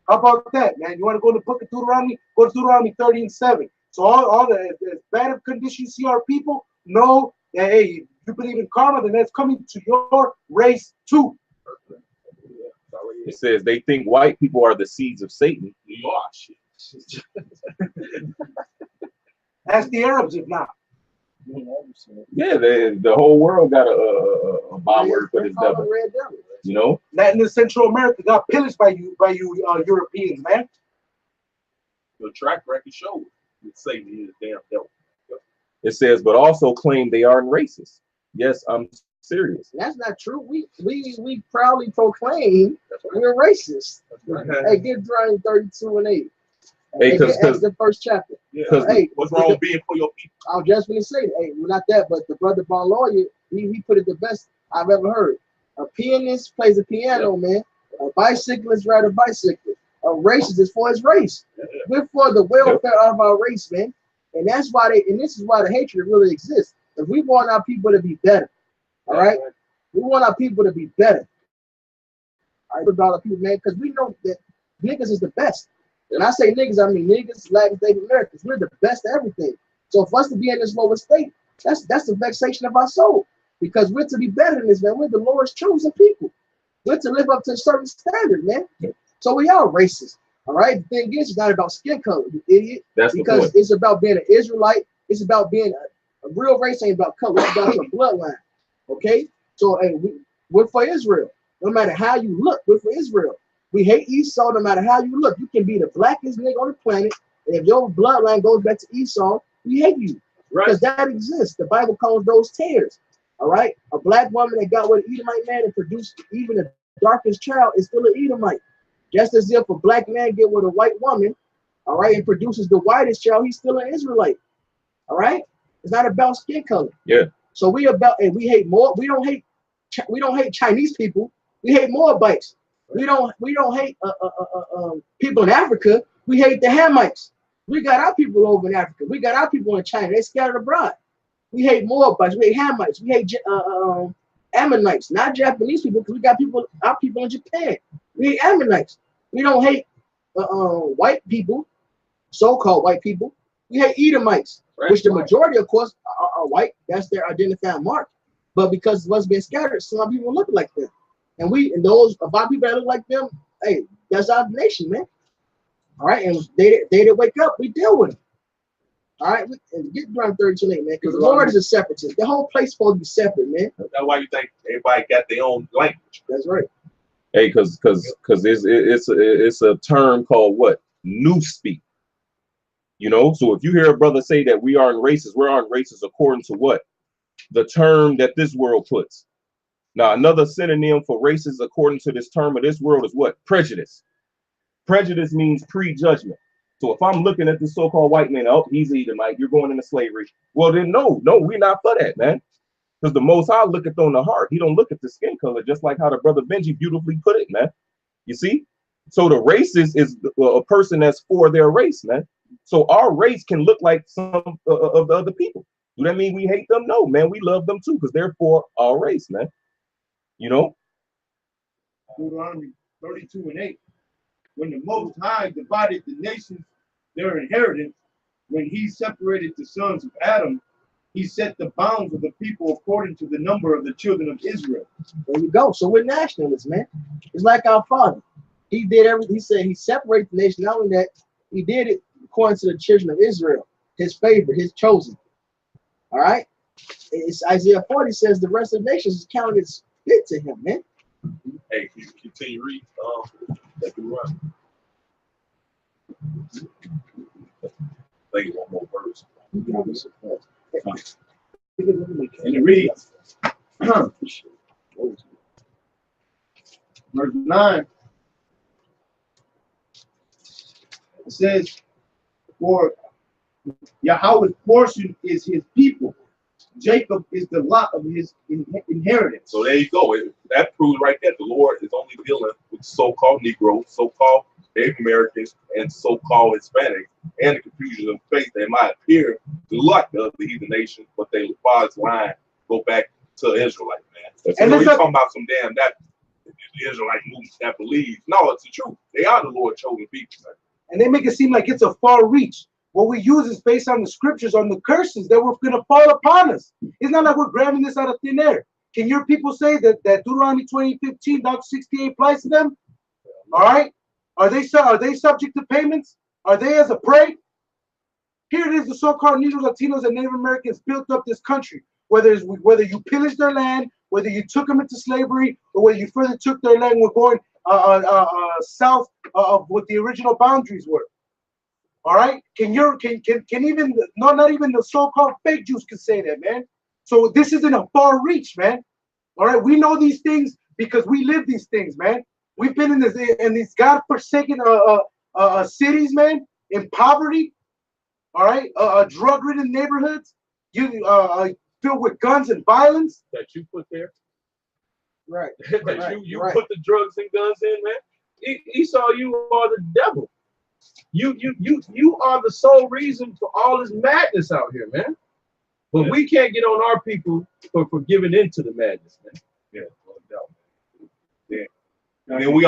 How about that, man? You want to go to the book of Deuteronomy? Go to Deuteronomy 30:7. So all the as bad of conditions you see our people, know that, hey, if you believe in karma, then that's coming to your race too.
It says they think white people are the seeds of Satan.
You are shit.
Ask the Arabs if not.
Yeah, the whole world got a byword for this devil. You know,
Latin and Central America got pillaged by you Europeans, man.
The track record shows that Satan is damn devil.
it says, but also claim they aren't racist. Yes, I'm serious.
That's not true. We proudly proclaim we're racist. Hey, get Deuteronomy 32:8.
Hey,
that's the first chapter.
Yeah.
Hey,
what's wrong with being for your people?
I was just going to say, hey, well, not that, but the brother Von Lawyer, he put it the best I've ever heard. A pianist plays a piano, man. A bicyclist rides a bicycle. A racist is for his race. We're for the welfare of our race, man. And that's why this is why the hatred really exists. If we want our people to be better, all right? We want our people to be better. All right, about our people, man, because we know that niggas is the best. When I say niggas, I mean niggas, Latin, Native Americans. We're the best at everything. So for us to be in this lower state, that's the vexation of our soul. Because we're to be better than this, man. We're the Lord's chosen people. We're to live up to a certain standard, man. So we are racist. All right. The thing is, it's not about skin color, you idiot.
That's
because it's about being an Israelite. It's about being a real race. Ain't about color. It's about your bloodline. Okay. So hey, we're for Israel. No matter how you look, we're for Israel. We hate Esau no matter how you look. You can be the blackest nigga on the planet, and if your bloodline goes back to Esau, we hate you.
Right.
Because that exists. The Bible calls those tares. All right? A black woman that got with an Edomite man and produced even the darkest child is still an Edomite. Just as if a black man get with a white woman, all right, and produces the whitest child, he's still an Israelite. All right? It's not about skin color.
Yeah.
So we about, and we hate more. We don't hate Chinese people. We hate Moabites. We don't hate people in Africa. We hate the Hamites. We got our people over in Africa. We got our people in China. They scattered abroad. We hate Moabites. We hate Hamites. We hate Ammonites, not Japanese people, because we got our people in Japan. We hate Ammonites. We don't hate white people, so-called white people. We hate Edomites, which the majority, of course, are white. That's their identifying mark. But because what's been scattered, some people look like them. And those about people that look like them, hey, that's our nation, man. All right, and they wake up, we deal with them. All right, and get around 32:8, man, because the Lord is a separatist. The whole place supposed to be separate, man.
That's why you think everybody got their own language.
That's right.
Hey, because it's a term called what? New speak. You know, so if you hear a brother say that we aren't racist, we're aren't racist according to what? The term that this world puts. Now, another synonym for racist according to this term of this world is what? Prejudice. Prejudice means prejudgment. So if I'm looking at this so-called white man, oh, he's Edomite, you're going into slavery. Well, then no, we're not for that, man. Because the Most High look at on the heart. He don't look at the skin color, just like how the brother Benji beautifully put it, man. You see? So the racist is a person that's for their race, man. So our race can look like some of the other people. Do that mean we hate them? No, man. We love them too, because they're for our race, man. You know?
Deuteronomy 32:8. When the Most High divided the nations their inheritance, when he separated the sons of Adam, he set the bounds of the people according to the number of the children of Israel.
There you go. So we're nationalists, man. It's like our father. He did everything. He said he separated the nation. Not only that, he did it according to the children of Israel, his favorite, his chosen. All right? It's Isaiah 40 says the rest of the nations is counted as fit to him, man.
Hey, continue read. Let me run. Think one more verse.
And it reads, verse 9, it says, for Yahweh's portion is his people. Jacob is the lot of his inheritance.
So there you go. That proves right there the Lord is only dealing with so-called Negroes, so-called Native Americans, and so-called Hispanics, and the confusion of faith that might appear to look like the other heathen nations, but they father's line go back to Israelite, man. And we're talking about some damn that the Israelite movement that believes. No, it's the truth. They are the Lord chosen people, man.
And they make it seem like it's a far reach. What we use is based on the scriptures, on the curses that were going to fall upon us. It's not like we're grabbing this out of thin air. Can your people say that Deuteronomy 20:15 down to 68 applies to them? All right. Are they subject to payments? Are they as a prey? Here it is, the so-called Negro, Latinos, and Native Americans built up this country. Whether you pillaged their land, whether you took them into slavery, or whether you further took their land, we're going south of what the original boundaries were. All right, can even not even the so-called fake Jews can say that, man. So this isn't a far reach, man. All right, we know these things because we live these things, man. We've been in these God-forsaken cities, man, in poverty. All right, drug-ridden neighborhoods, filled with guns and violence.
That you put there.
Right.
that
right.
you put the drugs and guns in, man. Esau, you are the devil. You are the sole reason for all this madness out here, man. But we can't get on our people for giving into the madness, man.
Yeah, no doubt. Yeah. And then we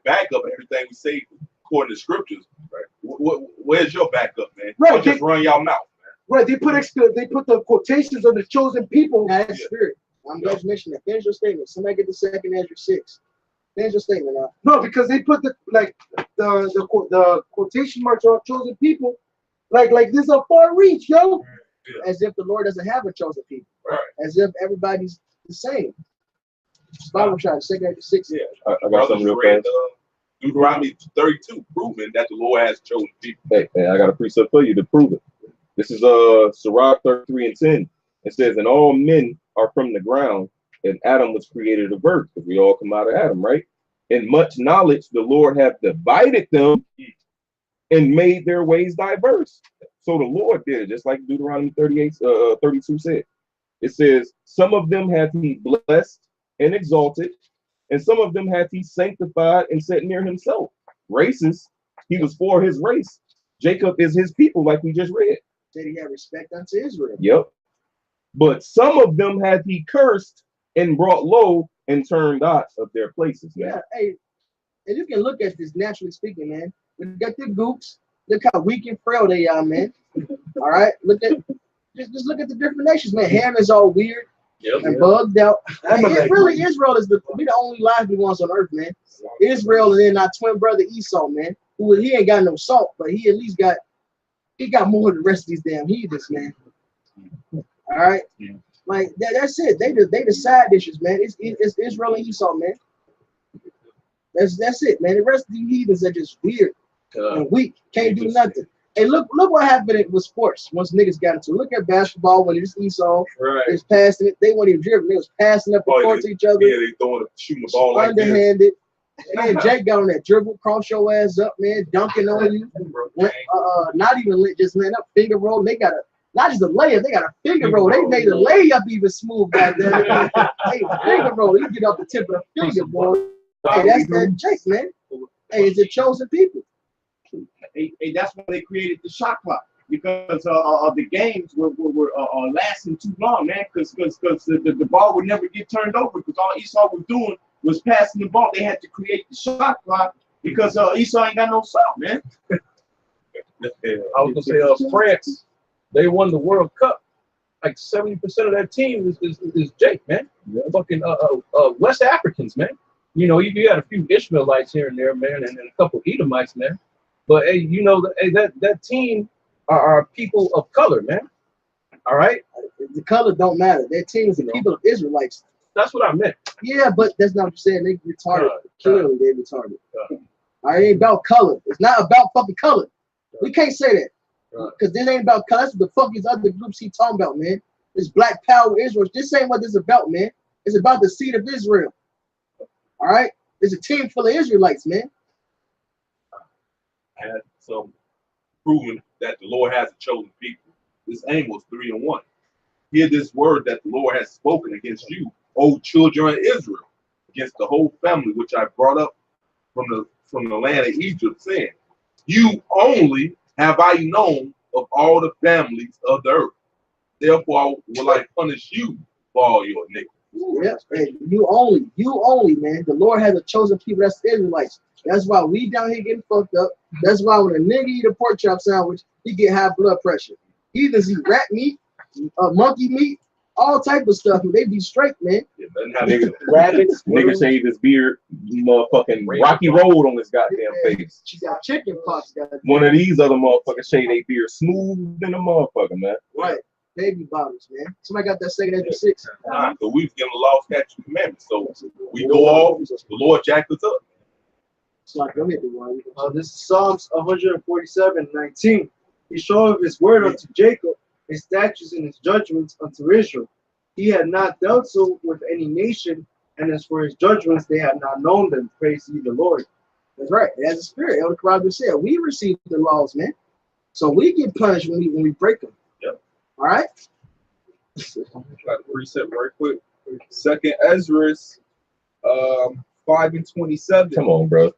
back up everything we say according to scriptures, right? Where's your backup, man?
Right.
Just run y'all mouth, man.
Right. They put the quotations of the chosen people.
That's spirit. I'm glad you mentioned that. Finish your statement. Somebody get the second Ezra 6. Finish your statement now.
No, because they put the quotation marks on chosen people, like this is a far reach, yo.
Yeah. As if the Lord doesn't have a chosen people.
Right.
As if everybody's the same. Bible shot, 2 6.
Yeah,
I got
brothers
something real
read
fast.
Deuteronomy 32, proving that the Lord has chosen people.
Hey, I got a precept for you to prove it. This is Sirach 33 and 10. It says, and all men are from the ground, and Adam was created of earth, because we all come out of Adam, right? In much knowledge, the Lord hath divided them and made their ways diverse. So the Lord did it, just like Deuteronomy 32 said. It says, some of them hath he blessed and exalted, and some of them hath he sanctified and set near himself. Races, he was for his race. Jacob is his people, like we just read.
Said he had respect unto Israel.
Yep. But some of them hath he cursed and brought low and turned out of their places, man.
Yeah, hey, and you can look at this naturally speaking, man. We got the gooks. Look how weak and frail they are, man. All right, just look at the different nations, man. Ham is all weird and bugged out. It really, Israel is the only lively ones on earth, man. Israel and then our twin brother Esau, man. Who he ain't got no salt, but he at least got more than the rest of these damn heathens, man. All right, like that's it. They the side dishes, man. It's Israel and Esau, man. That's it, man. The rest of the heathens are just weird and weak. Can't do nothing. Hey, look what happened with sports once niggas got into it. Look at basketball when it's Esau. Right. It's passing it. They weren't even dribbling. They was passing up the court to each other.
Yeah, they shooting the ball like
underhanded. And then Jake got on that dribble, cross your ass up, man, dunking on you. Not even just laying up, finger roll. They got not just a layup, they got a finger roll. They made the layup even smooth back there. Hey, finger roll. You get off the tip of the finger, boy. Hey, that's that Jake, man. Hey, it's a chosen people.
Hey, that's why they created the shot clock, because the games were lasting too long, man. Because the ball would never get turned over, because all Esau was doing was passing the ball. They had to create the shot clock because Esau ain't got no salt, man.
I was gonna say France, they won the World Cup. Like 70% of that team is Jake, man. Fucking West Africans, man. You know, you got a few Ishmaelites here and there, man, and a couple Edomites, man. But hey, you know, that team are people of color, man. All right,
the color don't matter. That team is the people of Israelites.
That's what I meant.
Yeah, but that's not what I'm saying. They retarded. Clearly, they retarded. All right, it ain't about color. It's not about fucking color. We can't say that because this ain't about color. That's what the fuck these other groups he talking about, man. This Black Power Israel. This ain't what this is about, man. It's about the seed of Israel. All right, it's a team full of Israelites, man.
And some proving that the Lord has a chosen people. This Amos 3 and 1. Hear this word that the Lord has spoken against you, O children of Israel, against the whole family which I brought up from the land of Egypt, saying, you only have I known of all the families of the earth. Therefore will I punish you for all your iniquities.
Yeah, hey, you only, man. The Lord has a chosen people. That's the Israelites. That's why we down here getting fucked up. That's why when a nigga eat a pork chop sandwich, he get high blood pressure. He either eat rat meat, monkey meat, all type of stuff, and they be straight, man.
Yeah,
rabbits.
Nigga shave his beard, motherfucking Rocky Road on his goddamn face.
She got chicken pox.
One of these other motherfuckers shave their beard smooth than a motherfucker, man.
Right. Baby bottles, man. Somebody got that second Ezra 6.
So we've given the law, statutes, and commandments. So we go off, the Lord jacked us up.
So go ahead, the one.
This is Psalms 147:19. He showed his word unto Jacob, his statutes and his judgments unto Israel. He had not dealt so with any nation, and as for his judgments, they had not known them. Praise ye the Lord.
That's right. As a spirit, Elder Crowder said, we receive the laws, man. So we get punished when we break them.
Yep.
All right.
Got a precept right quick. Second Ezra, 5 and 27.
Come on, bro.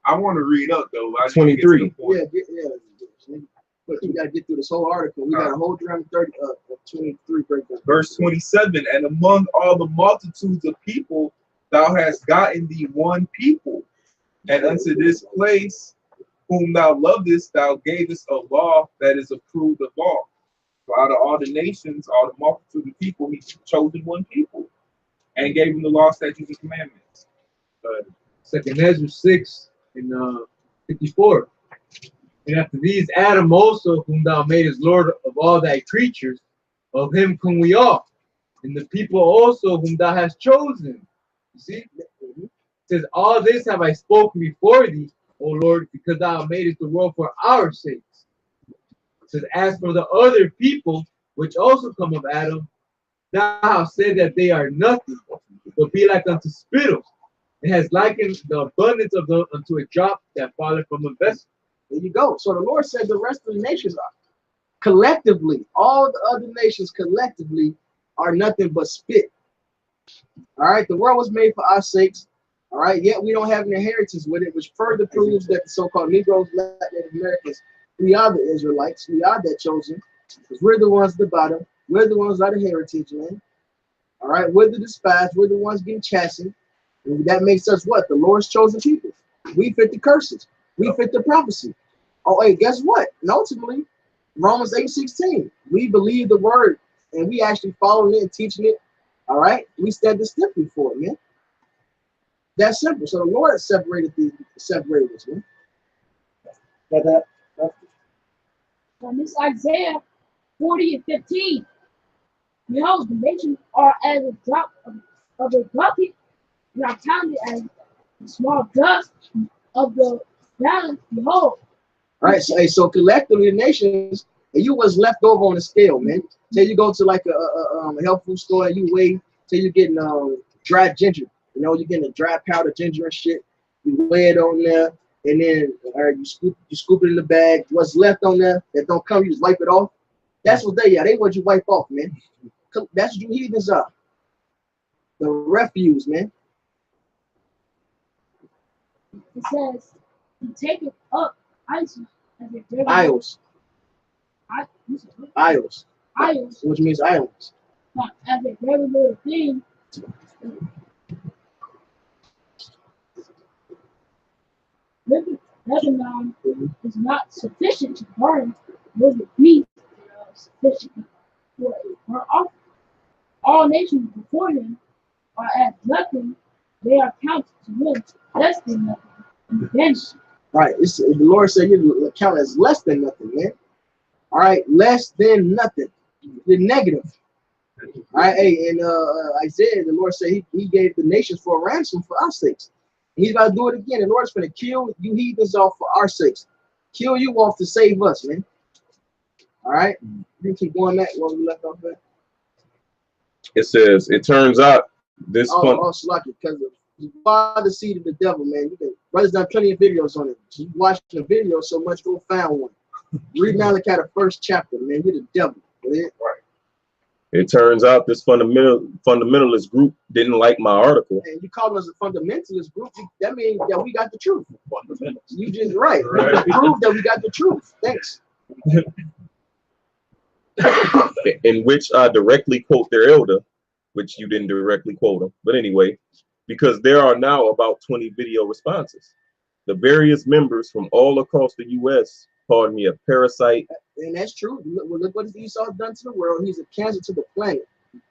I want to read up though.
23.
Yeah. But you gotta get through this whole article. We got a whole 23 breakdown.
Verse 27. And among all the multitudes of people, thou hast gotten thee one people, and unto this place whom thou lovest, thou gavest a law that is approved of all. For out of all the nations, all the multitude of people, he chosen one people and gave him the law, statutes, and commandments.
Second Ezra 6 and 54. And after these, Adam also, whom thou madest Lord of all thy creatures, of him come we all. and the people also whom thou hast chosen. You see? It says, all this have I spoken before thee, O Lord, because thou madest the world for our sakes. It says, as for the other people, which also come of Adam, thou hast said that they are nothing, but be like unto spittle. It has likened the abundance of them unto a drop that falleth from a vessel.
There you go. So the Lord said the rest of the nations are collectively, all the other nations collectively are nothing but spit. All right, the world was made for our sakes. All right, yet we don't have an inheritance with it, which further proves that the so-called Negroes, Latin Americans, we are the Israelites, we are that chosen, because we're the ones at the bottom, we're the ones that are the heritage, man. All right, we're the despised, we're the ones getting chastened. And that makes us what? The Lord's chosen people. We fit the curses. We fit the prophecy. Oh, hey, guess what? And ultimately, Romans 8:16, we believe the word and we actually following it and teaching it. All right, we stand stiffly for it, man. That's simple. So the Lord separated us, man.
On this Isaiah 40:15, behold, the nations are as a drop of a bucket, and are counted as the small dust of the balance. Behold.
All right, so, hey, so collectively the nations, and you was left over on the scale, man. Say you go to like a health food store and you weigh, say you're getting dried ginger. You know, you're getting a dry powder ginger and shit. You weigh it on there, and then you scoop it in the bag. What's left on there that don't come, you just wipe it off. That's what they are. They want you wipe off, man. That's what you heathens are. The refuse, man.
It says, he taketh up ice as a very
Isles. Isles.
Isles,
Which means islands.
as a very little thing. Lebanon is not sufficient to burn, nor the beast sufficient for a burnt offering. All nations before him are as nothing, they are counted to him less than nothing. Then,
Right. The Lord said you count as less than nothing, man. All right, less than nothing. You're negative. All right, hey, and Isaiah, the Lord said he gave the nations for a ransom for our sakes. He's about to do it again. The Lord's going to kill you heathens off for our sakes. Kill you off to save us, man. All right? You keep going back where we left off at.
It says, it turns out this fun.
Oh, Slucky, because you are the seed of the devil, man. Brother's done plenty of videos on it. You watch the video so much, go find one. Read Malachi the first chapter, man. You're the devil. Right.
It turns out this fundamentalist group didn't like my article.
And you call us a fundamentalist group, that means that we got the truth. You just right. Prove that we got the truth. Thanks.
In which I directly quote their elder, which you didn't directly quote them. But anyway, because there are now about 20 video responses. The various members from all across the U.S. called me a parasite.
And that's true. Look what Esau done to the world. He's a cancer to the planet.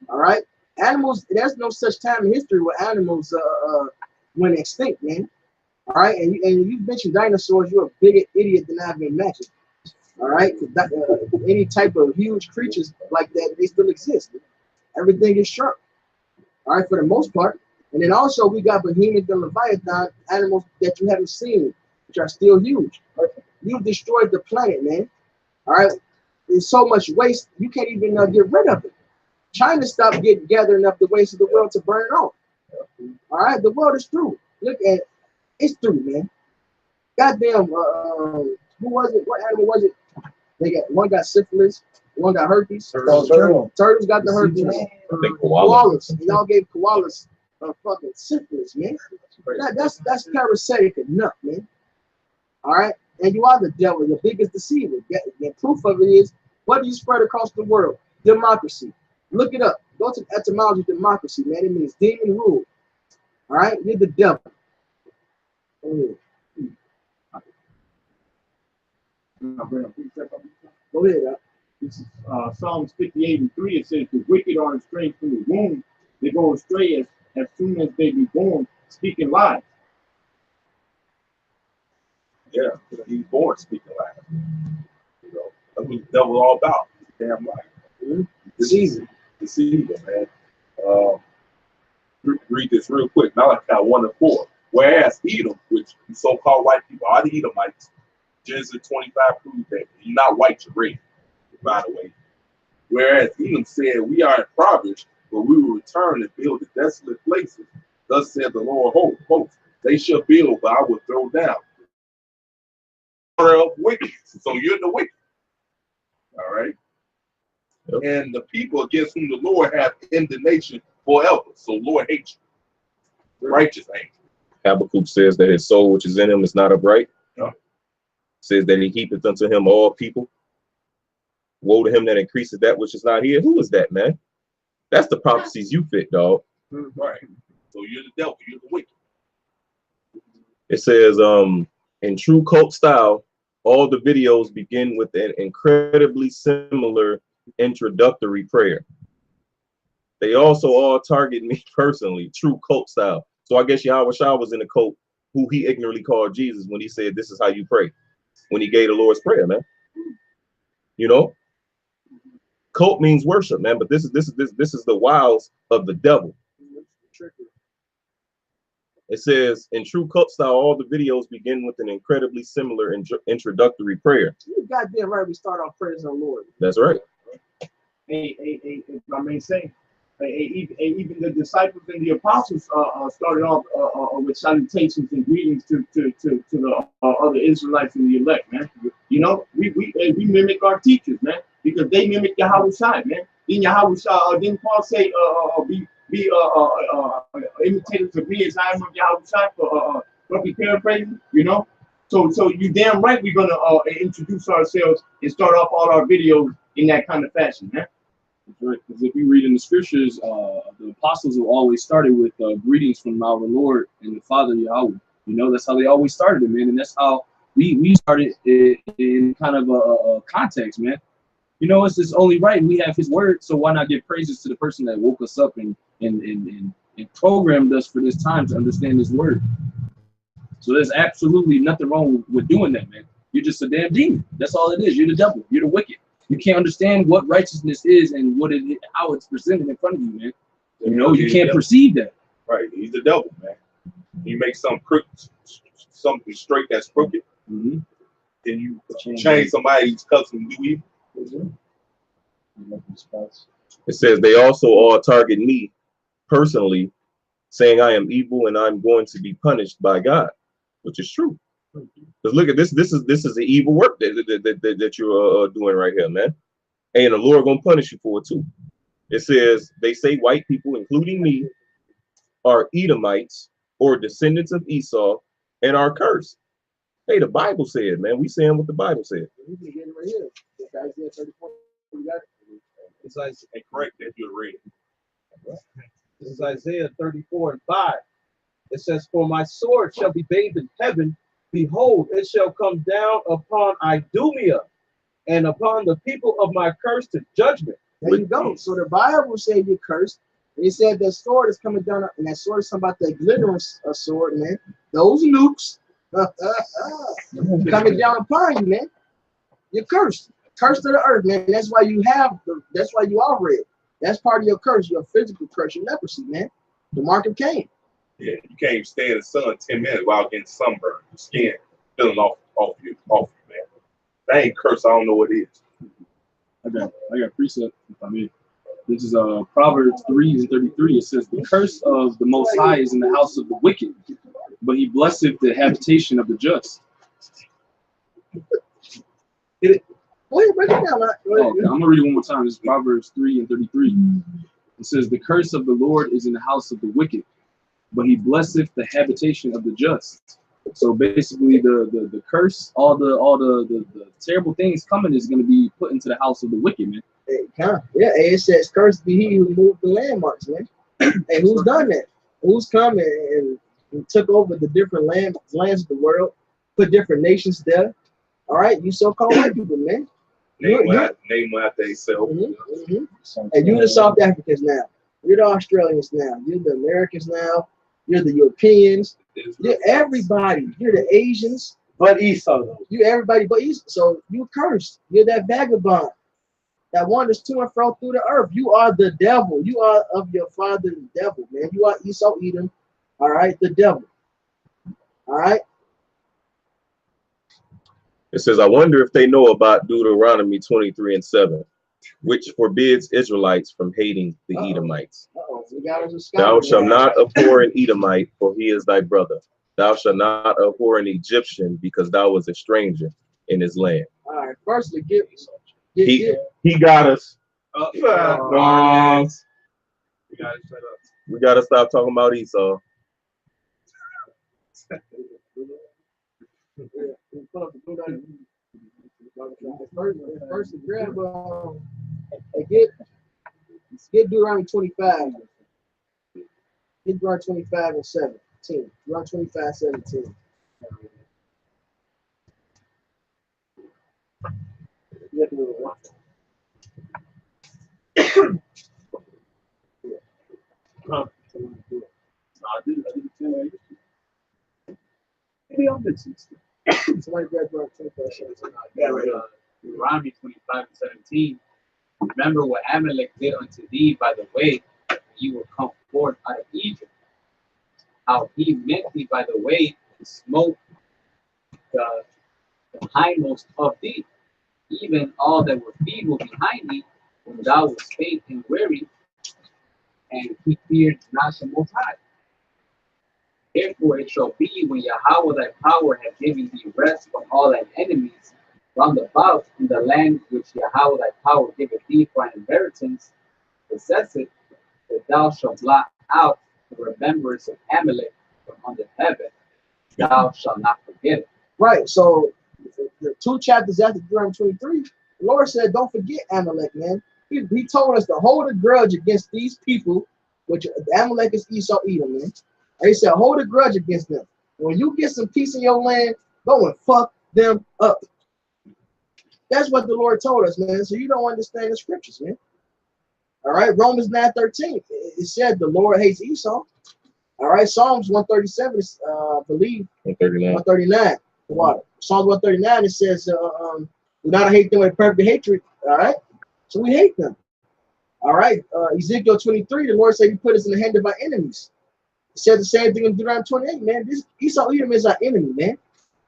All right? Animals, there's no such time in history where animals went extinct, man. All right? And you mentioned dinosaurs, you're a bigger idiot than I've imagined. All right? Any type of huge creatures like that, they still exist. Everything is sharp. All right, for the most part. And then also we got behemoth and leviathan, animals that you haven't seen, which are still huge. You've destroyed the planet, man. All right, there's so much waste you can't even get rid of it. China stopped gathering up the waste of the world to burn it off. All right, the world is through. Look at it, it's through, man. Goddamn, who was it? What animal was it? One got syphilis, one got herpes. Turtles got the herpes. Koalas. Y'all gave koalas fucking syphilis, man. That's parasitic enough, man. All right. And you are the devil, the biggest deceiver. The proof of it is, what do you spread across the world? Democracy. Look it up. Go to etymology of democracy, man. It means demon rule. All right? You're the devil. Go ahead.
This is Psalms 58:3. It says, the wicked are estranged from the womb. They go astray as soon as they be born, speaking lies.
Yeah, he's born speaking lies. You know, that's what the devil all about. Damn right. Deceiver, man. read this real quick. Malachi 1:4. Whereas Edom, which so-called white people are the Edomites, Genesis 25 proves that you're not white, you're red, by the way. Whereas Edom said, we are impoverished, but we will return and build the desolate places. Thus said the Lord of hosts. They shall build, but I will throw down. Of wicked. So you're the wicked. All right. Yep. And the people against whom the Lord hath indignation forever. So Lord hates you. Righteous anger.
Habakkuk says that his soul which is in him is not upright.
Yeah.
Says that he heapeth unto him all people. Woe to him that increases that which is not here. Who is that, man? That's the prophecies you fit, dog.
Right. So you're the devil. You're the wicked.
It says, in true cult style, all the videos begin with an incredibly similar introductory prayer. They also all target me personally, true cult style. So I guess Yahweh Shah was in a cult who he ignorantly called Jesus when he said, this is how you pray. When he gave the Lord's Prayer, man. You know? Cult means worship, man, but this is the wiles of the devil. It says, in true cult style, all the videos begin with an incredibly similar introductory prayer.
You goddamn right, we start off praising the Lord.
That's right.
If I may say, even the disciples and the apostles started off with salutations and greetings to the other Israelites and the elect, man. You know, we mimic our teachers, man, because they mimic Yahweh Shai, man. Didn't Paul say, be imitators of me as I am of Yahweh Shai, for be paraphrasing, you know? So you damn right we're gonna introduce ourselves and start off all our videos in that kind of fashion, man.
Right, because if you read in the scriptures, the apostles have always started with greetings from our Lord and the Father Yahweh. You know, that's how they always started it, man, and that's how we started in kind of a context, man. You know, it's just only right. We have His word, so why not give praises to the person that woke us up and programmed us for this time to understand His word? So there's absolutely nothing wrong with doing that, man. You're just a damn demon. That's all it is. You're the devil. You're the wicked. You can't understand what righteousness is and how it's presented in front of you, man. You know, you can't perceive that.
Right. He's the devil, man. You make something straight that's crooked,
Mm-hmm.
then you change somebody's custom to do evil.
It says they also all target me personally, saying I am evil and I'm going to be punished by God, which is true. Because look at this. This is the evil work that you're doing right here, man. And the Lord gonna punish you for it too. It says they say white people, including me, are Edomites or descendants of Esau and are cursed. Hey, the Bible said, man. We saying what the Bible said.
It's like,
And correct that you're read.
this is Isaiah 34:5. It says, for my sword shall be bathed in heaven. Behold, it shall come down upon Idumea and upon the people of my curse to judgment.
There you go. So the Bible said you're cursed. It said the sword is coming down, and that sword is talking about the glittering sword, man. Those nukes coming down upon you, man. You're cursed. Cursed to the earth, man. That's why you are red. That's part of your curse, your physical curse, your leprosy, man. The mark of Cain.
Yeah, you can't even stay in the sun 10 minutes without getting sunburned. Your skin feeling off you, man. That ain't curse. I don't know what it is.
I got precept, if I may. This is Proverbs 3:33. It says, the curse of the Most High is in the house of the wicked, but He blesseth the habitation of the just.
Go ahead, break it down.
Okay, I'm gonna read it one more time. This is Proverbs 3:33. It says, the curse of the Lord is in the house of the wicked, but He blesseth the habitation of the just. So basically, the curse, all the terrible things coming is going to be put into the house of the wicked, man.
Yeah, it says, cursed be he who moved the landmarks, man. And who's done that? Who's come and took over the different lands of the world, put different nations there? All right, you so-called white people, man.
Name what they sell.
And you're the South Africans now. You're the Australians now. You're the Americans now. You're the Europeans. You're everybody. You're the Asians.
But Esau, though.
You're everybody but Esau. So you cursed. You're that vagabond. that wanders to and fro through the earth. You are the devil. You are of your father, the devil, man. You are Esau, Edom. All right, the devil. All right.
It says, I wonder if they know about Deuteronomy 23:7, which forbids Israelites from hating the Edomites.
We got us a scholar,
Thou shalt
man.
not abhor an Edomite, for he is thy brother. Thou shalt not abhor an Egyptian, because thou was a stranger in his land.
All right. Firstly,
He got us.
We gotta shut up.
We gotta stop talking about Esau.
First, grab get Deuteronomy 25. Get Deuteronomy 25 and 17. Deuteronomy 25, 17.
Maybe I'll mention it.
Somebody grab Deuteronomy 25, 17.
Deuteronomy 25:17. Remember what Amalek did unto thee by the way you were come forth out of Egypt. How he met thee by the way and smote the hindmost of thee, even all that were feeble behind thee, when thou wast faint and weary, and he feared not the Most High. Therefore it shall be when Yahweh thy power hath given thee rest from all thine enemies round about in the land which Yahweh thy power giveth thee for an inheritance, possess it, that thou shalt blot out the remembrance of Amalek from under heaven. Thou shalt not forget it.
Right. So the 2 chapters after Deuteronomy 23, the Lord said, don't forget Amalek, man. He told us to hold a grudge against these people, which Amalek is Esau, Edom, man. And he said, hold a grudge against them. When you get some peace in your land, go and fuck them up. That's what the Lord told us, man. So you don't understand the scriptures, man. All right, Romans 9:13. It said the Lord hates Esau. All right, Psalms 137, I believe. 139. What? Psalms 139, it says, do not hate them with perfect hatred. All right, so we hate them. All right, Ezekiel 23, the Lord said he put us in the hand of our enemies. He said the same thing in Deuteronomy 28, man. This Esau, Edom is our enemy, man.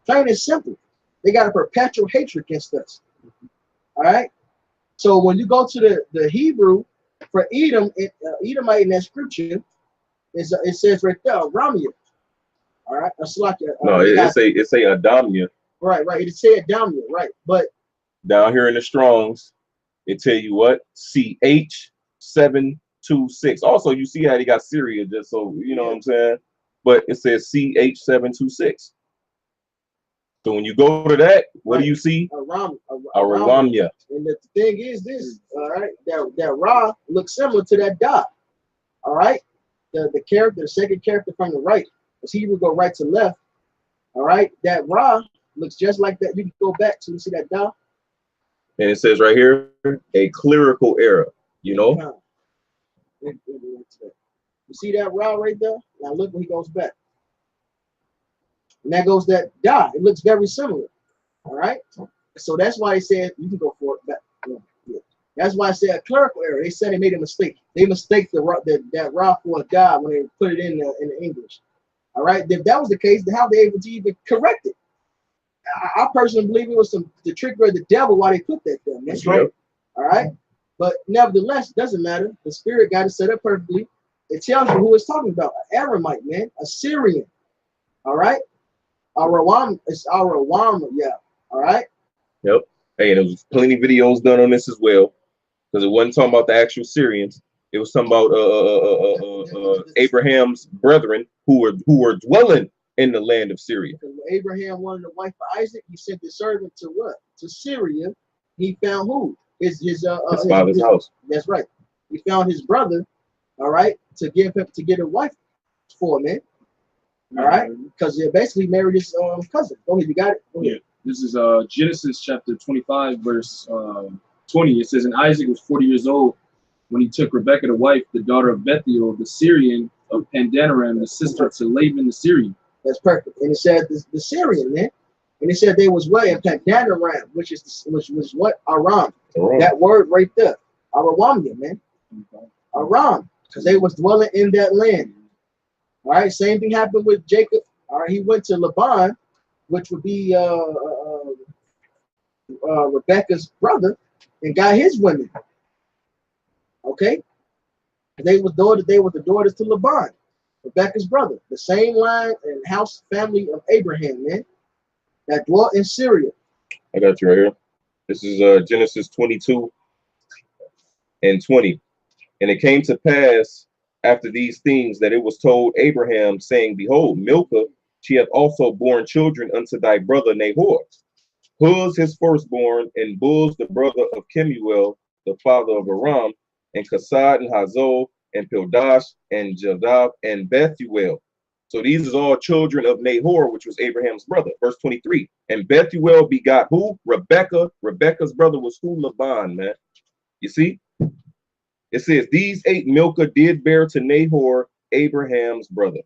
Plain and simple. They got a perpetual hatred against us. All right. So when you go to the Hebrew for Edom, Edomite in that scripture, it says right there, Ramia. All right.
No, it say Adamia.
Right. It say Adamia. Right. But
down here in the Strongs, it tell you what? CH726. Also, you see how they got Syria, just so you know what I'm saying. But it says CH726. So when you go to that, what do you see? A Ramya.
And the thing is this, all right, that Ra looks similar to that Da. All right. The character, the second character from the right. Because he would go right to left. All right. That Ra looks just like that. You can go back to see that Da.
And it says right here, a clerical error, you know?
You see that Ra right there? Now look when he goes back. And that goes that Da. It looks very similar. All right. So that's why he said you can go for it back. Yeah. That's why I said a clerical error. They said they made a mistake. They mistake that Ra for a God when they put it in the English. All right. If that was the case, then how they able to even correct it? I personally believe it was the trickery of the devil why they put that there. That's right. All right. But nevertheless, it doesn't matter. The spirit got it set up perfectly. It tells you who it's talking about. An Aramite, man. A Syrian. All right. It's Arawam, yeah. All right.
Yep. Hey, and there was plenty of videos done on this as well, because it wasn't talking about the actual Syrians. It was talking about Abraham's brethren who were dwelling in the land of Syria.
When Abraham wanted a wife for Isaac, he sent the servant to what? To Syria. He found who? His
father's house. That's
right. He found his brother. All right, to get a wife for, man. All right, because he basically married his cousin. Go ahead, you got it. Go ahead.
Yeah. This is Genesis chapter 25, verse 20. It says, and Isaac was 40 years old when he took Rebekah to wife, the daughter of Bethuel, the Syrian of Pandanaram, the sister to Laban the Syrian.
That's perfect. And it said the Syrian, man. And it said they was what in Padanaram, which was what Aram.
Aram.
That word right there, Aramia, man, Aram, because they was dwelling in that land. All right, same thing happened with Jacob. All right, he went to Laban, which would be Rebecca's brother, and got his women. Okay, they were the daughters to Laban, Rebecca's brother, the same line and house family of Abraham, man, that dwelt in Syria.
I got you right here. This is Genesis 22 and 20. And it came to pass after these things that it was told Abraham, saying, Behold, Milcah, she hath also borne children unto thy brother Nahor. Huz his firstborn, and Buz the brother of Kemuel, the father of Aram, and Kasad and Hazol, and Pildash, and Jadab, and Bethuel. So these are all children of Nahor, which was Abraham's brother. Verse 23. And Bethuel begot who? Rebecca. Rebecca's brother was who? Laban, man. You see? It says, these 8 Milcah did bear to Nahor, Abraham's brother.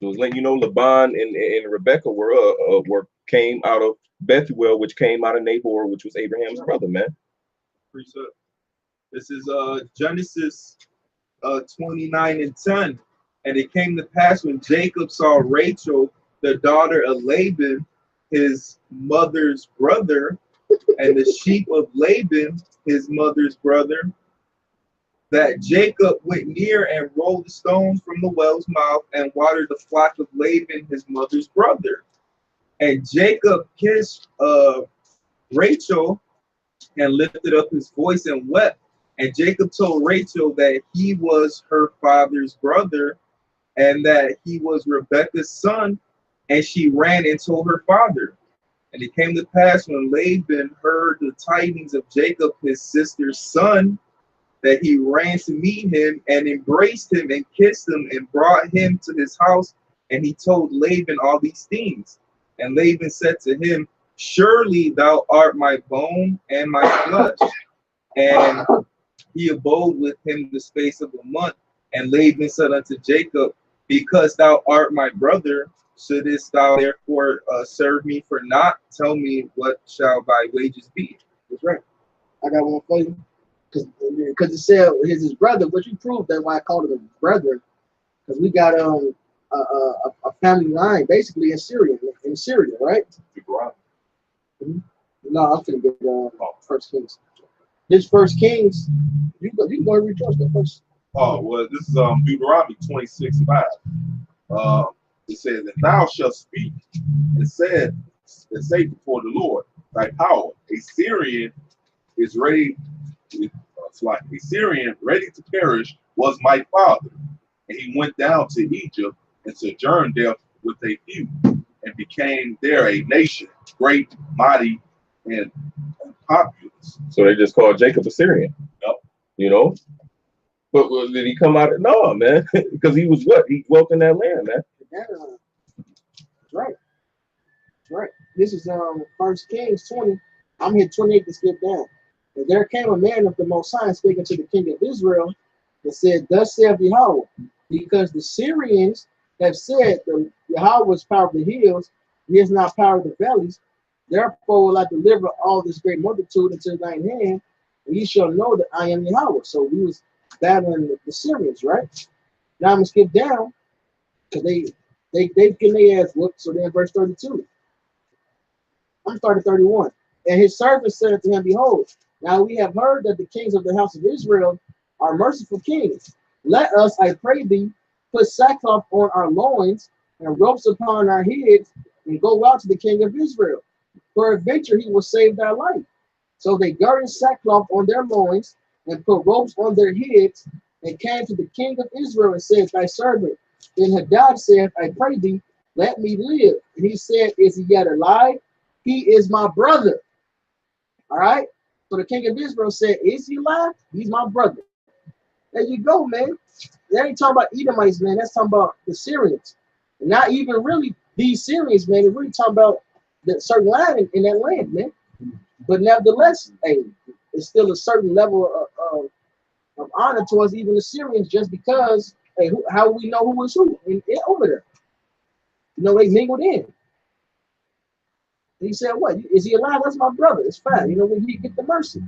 So it's letting you know Laban and Rebecca were came out of Bethuel, which came out of Nahor, which was Abraham's brother, man.
Precept. This is Genesis 29 and 10. And it came to pass when Jacob saw Rachel, the daughter of Laban, his mother's brother, and the sheep of Laban, his mother's brother, that Jacob went near and rolled the stones from the well's mouth and watered the flock of Laban, his mother's brother. And Jacob kissed Rachel and lifted up his voice and wept. And Jacob told Rachel that he was her father's brother and that he was Rebekah's son. And she ran and told her father. And it came to pass when Laban heard the tidings of Jacob, his sister's son, that he ran to meet him and embraced him and kissed him and brought him to his house. And he told Laban all these things. And Laban said to him, surely thou art my bone and my flesh. And he abode with him the space of a month. And Laban said unto Jacob, because thou art my brother, shouldest thou therefore serve me for naught? Tell me, what shall thy wages be?
That's right. I got one for you. Because it said his brother, which you proved that why I called it a brother, because we got a family line basically in Syria, right? Mm-hmm. No, I'm gonna get First Kings. This First Kings, you can go and read yours first.
Oh, well, this is Deuteronomy 26:5. It says, and thou shalt speak and say before the Lord thy power, a Syrian is ready. It's like a Syrian ready to perish was my father, and he went down to Egypt and sojourned there with a few, and became there a nation, great, mighty, and populous.
So they just called Jacob a Syrian.
Yep.
You know? But did he come out? No, man. Because he was what? He dwelt in that land, man.
That's right. That's right. This is First Kings 20. I'm here 28 to skip down. And there came a man of the Most High speaking to the king of Israel and said, thus saith Yahweh, because the Syrians have said that Yahweh is power of the hills, he is not power of the valleys. Therefore will I deliver all this great multitude into thine hand, and ye shall know that I am Yahweh. So we was battling the Syrians, right? Now I'm gonna skip down because they getting their ass whooped. So then verse 32. I'm starting 31. And his servant said unto him, behold, now we have heard that the kings of the house of Israel are merciful kings. Let us, I pray thee, put sackcloth on our loins and ropes upon our heads, and go out to the king of Israel. Peradventure he will save thy life. So they girded sackcloth on their loins and put ropes on their heads, and came to the king of Israel and said, thy servant then Hadad said, I pray thee, let me live. And he said, is he yet alive? He is my brother. All right. So the king of Israel said, is he alive? He's my brother. There you go, man. That ain't talking about Edomites, man. That's talking about the Syrians. And not even really these Syrians, man. It's really talking about the certain land in that land, man. But nevertheless, hey, it's still a certain level of honor towards even the Syrians, just because, hey, how we know who is who over there. You know, they mingled in. He said, what? Is he alive? That's my brother. It's fine. You know, when he get the mercy.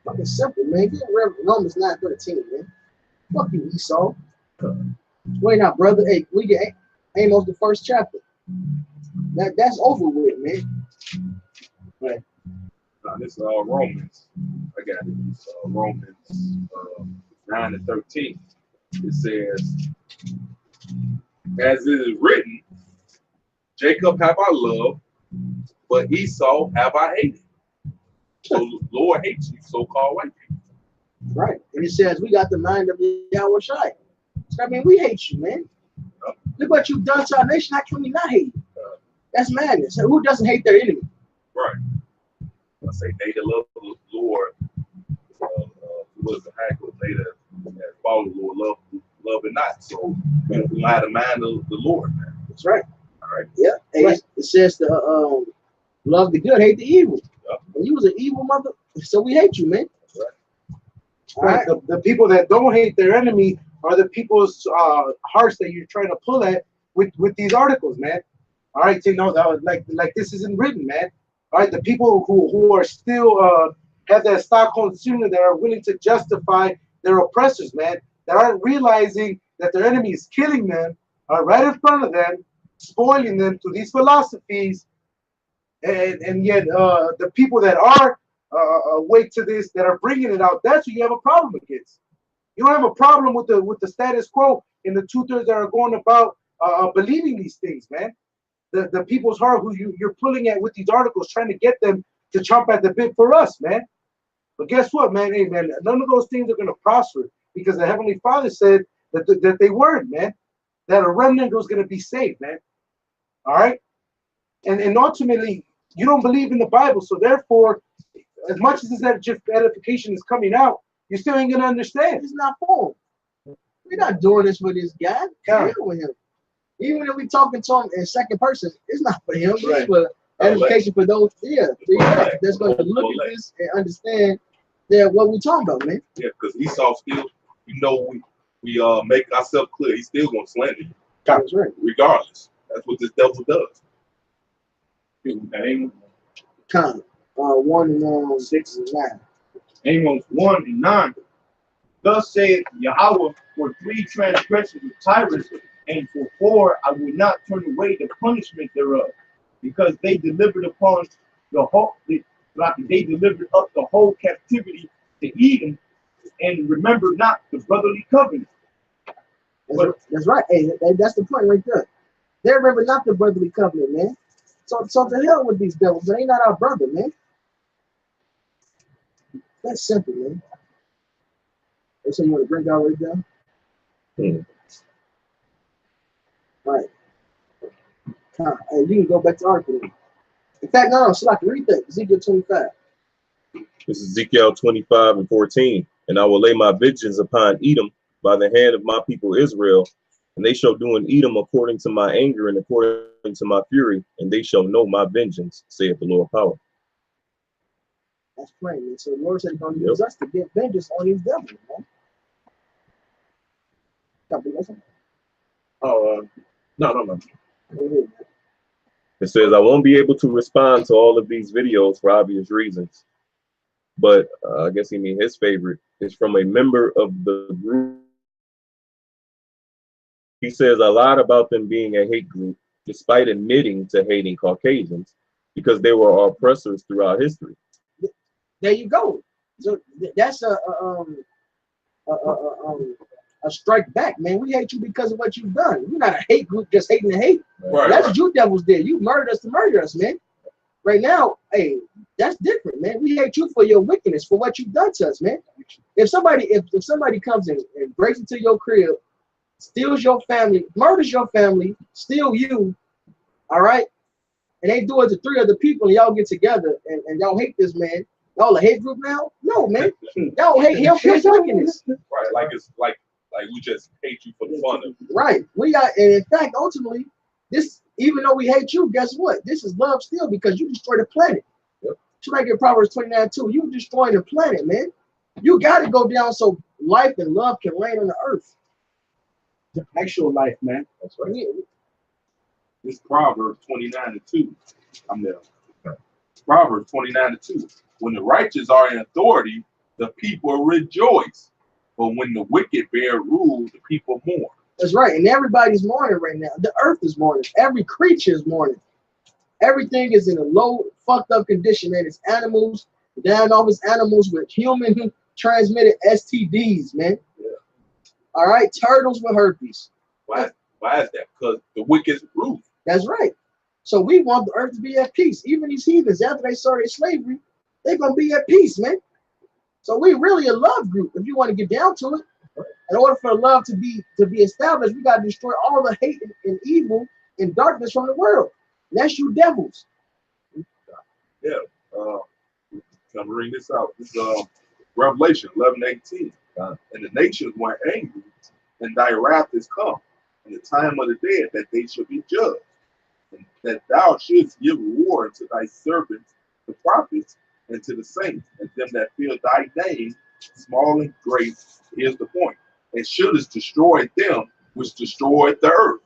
Fucking simple, man. Get Romans 9:13, man. Fuck you, Esau. Wait now, brother. Hey, we get Amos the first chapter. That's over with, man. Right.
This is all Romans. I got it. It's, Romans 9:13. It says, as it is written, Jacob have I loved, but Esau have I hated. So the Lord hates you, so-called white people.
Right. And it says, we got the mind of Yahweh Shai. So, I mean, we hate you, man. Look what you've done to our nation. How can we not hate you? That's madness. So who doesn't hate their enemy?
Right. I say they that love the Lord, was the hack of they that follow the Lord, love it not. So we don't have the mind of the Lord, man.
That's right.
All right.
Yeah. Right. It says to love the good, hate the evil. Yeah. And you was an evil mother, so we hate you, man.
That's right.
All right.
The people that don't hate their enemy are the people's hearts that you're trying to pull at with these articles, man. All right, so, you know, like this isn't written, man. All right, the people who are still have that Stockholm syndrome, that are willing to justify their oppressors, man, that aren't realizing that their enemy is killing them right in front of them, spoiling them to these philosophies, and yet the people that are awake to this, that are bringing it out, that's what you have a problem against. You don't have a problem with the status quo and the 2/3 that are going about believing these things, man. The people's heart who you're pulling at with these articles, trying to get them to chomp at the bit for us, man. But guess what, man? Hey, man, none of those things are going to prosper because the Heavenly Father said that they weren't, man. That a remnant was going to be saved, man. All right? And ultimately, you don't believe in the Bible, so therefore, as much as this edification is coming out, you still ain't going to understand.
It's not for him. We're not doing this for this guy. We're with him. Even if we talking to him in second person, it's not for him. It's for edification for those, that's going to look at this and understand that what we're talking about, man.
Yeah, because Esau still, we make ourselves clear. He's still going to slander you.
That's right.
Regardless. That's what this devil does.
Come. 1 and 6 and 9.
Amos 1 and 9. Thus saith Yahweh, for 3 transgressions of Tyrus, and for 4 I will not turn away the punishment thereof, because they delivered upon the whole, they delivered up the whole captivity to Edom, and remember not the brotherly covenant.
That's right. Hey, that's the point right there. They remember not the brotherly covenant, man. So to hell with these devils. They ain't not our brother, man. That's simple, man. So you want to break out right down? Right. Hey, you can go back to article. In fact, no, so I can read that. Ezekiel 25.
This is Ezekiel 25 and 14. And I will lay my vengeance upon Edom by the hand of my people Israel, and they shall do in Edom according to my anger and according to my fury, and they shall know my vengeance, saith the Lord of power.
That's plain, man. So the Lord said he's going to use us to get vengeance on these devils, man.
No.
It says, I won't be able to respond to all of these videos for obvious reasons. But I guess he mean his favorite is from a member of the group. He says, I lied about them being a hate group, despite admitting to hating Caucasians, because they were our oppressors throughout history.
There you go. So that's a strike back, man. We hate you because of what you've done. You're not a hate group just hating the hate.
Right,
that's what you devils did. You murdered us to murder us, man. Right now, hey, that's different, man. We hate you for your wickedness, for what you've done to us, man. If somebody comes in and breaks into your crib, steals your family, murders your family, steal you, all right, and they do it to 3 other people, and y'all get together and y'all hate this man, y'all a hate group now? No, man. Y'all hate him for his wickedness.
Right, like it's like we just hate you for the fun of it.
Right. We got, and in fact, ultimately, this, even though we hate you, guess what? This is love still, because you destroy the planet. Yep. Should I get Proverbs 29:2? You destroying the planet, man. You got to go down so life and love can reign on the earth.
The actual life, man.
That's right.
This Proverbs 29:2. I'm there. Proverbs 29:2. When the righteous are in authority, the people rejoice. But when the wicked bear rule, the people mourn.
That's right. And everybody's mourning right now. The earth is mourning. Every creature is mourning. Everything is in a low, fucked up condition, man. It's animals, down all his animals with human transmitted STDs, man.
Yeah.
All right, turtles with herpes.
Why is that? Because the wicked rule.
That's right. So we want the earth to be at peace. Even these heathens, after they started slavery, they're gonna be at peace, man. So we really a love group. If you want to get down to it, in order for love to be established, we gotta destroy all the hate and evil and darkness from the world. And that's you devils.
Yeah. I'm reading this out. This is Revelation 11:18. And the nations were angry, and thy wrath is come, in the time of the dead, that they should be judged, and that thou shouldst give reward to thy servants, the prophets, and to the saints, and them that fear thy name, small and great. Here's the point. And shouldest destroy them which destroyed the earth.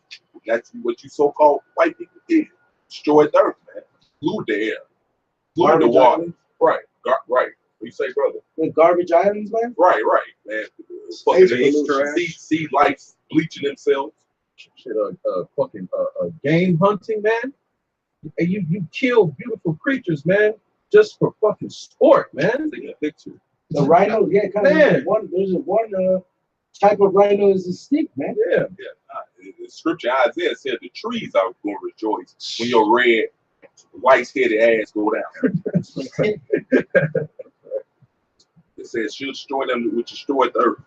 That's what you so-called white people did. Destroyed the earth, man. Blew the air. Blew the water.
Islands.
Right. Right. What you say, brother?
The garbage islands, man.
Right, man. Fucking sea lights bleaching themselves.
Shit, fucking game hunting, man. And you kill beautiful creatures, man, just for fucking sport, man.
Taking a picture.
The rhino, yeah, kind
Man.
of. There's one type of rhino is a stick, man.
Yeah.
The scripture Isaiah said the trees are going to rejoice when your red, white-headed ass go down. It says she'll destroy them which destroyed the earth.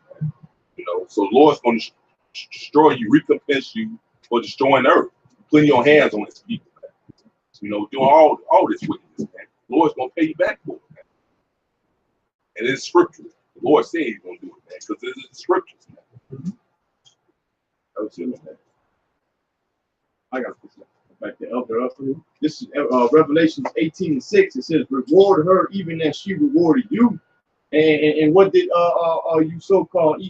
You know, so the Lord's going to destroy you, recompense you for destroying the earth, putting your hands on his people. Man. You know, doing all this wickedness, man. The Lord's going to pay you back for it, man. And it's scripture. The Lord said he's going to do it, man, because this is the scriptures, man. That was it, man.
I got this back the elder up. This is Revelation 18:6. It says, "Reward her even as she rewarded you." And what did you so-called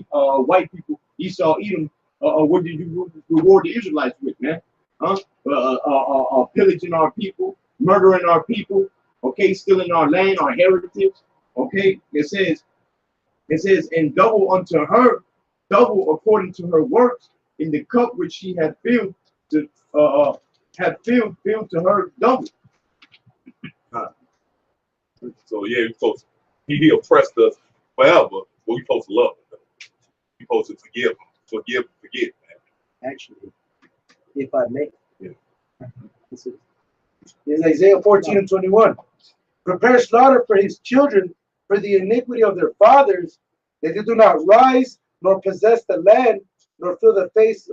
white people, Esau, Edom, what did you reward the Israelites with, man? Pillaging our people, murdering our people, okay, stealing our land, our heritage, okay. It says, and double unto her, double according to her works, in the cup which she had filled to filled to her double.
So yeah, he oppressed us forever, but we supposed to love him. We supposed to forgive him, forget, man.
Actually, if I may.
Yeah.
In Isaiah 14:21. Prepare slaughter for his children for the iniquity of their fathers, that they do not rise nor possess the land, nor fill the face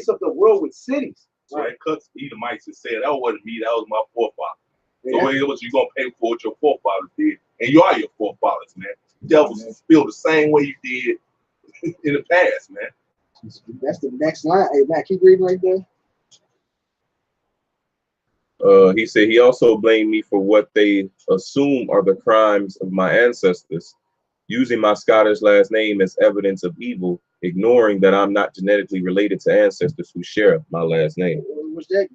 of the world with cities.
So that cuts Edomites and said, that wasn't me, that was my forefather.
Yeah.
So what you gonna pay for what your forefathers did? And you are your forefathers, man. Devils feel the same way you did in the past, man.
That's the next line. Hey, Matt, keep reading right there.
He said he also blamed me for what they assume are the crimes of my ancestors, using my Scottish last name as evidence of evil, ignoring that I'm not genetically related to ancestors who share my last name.
Which yeah,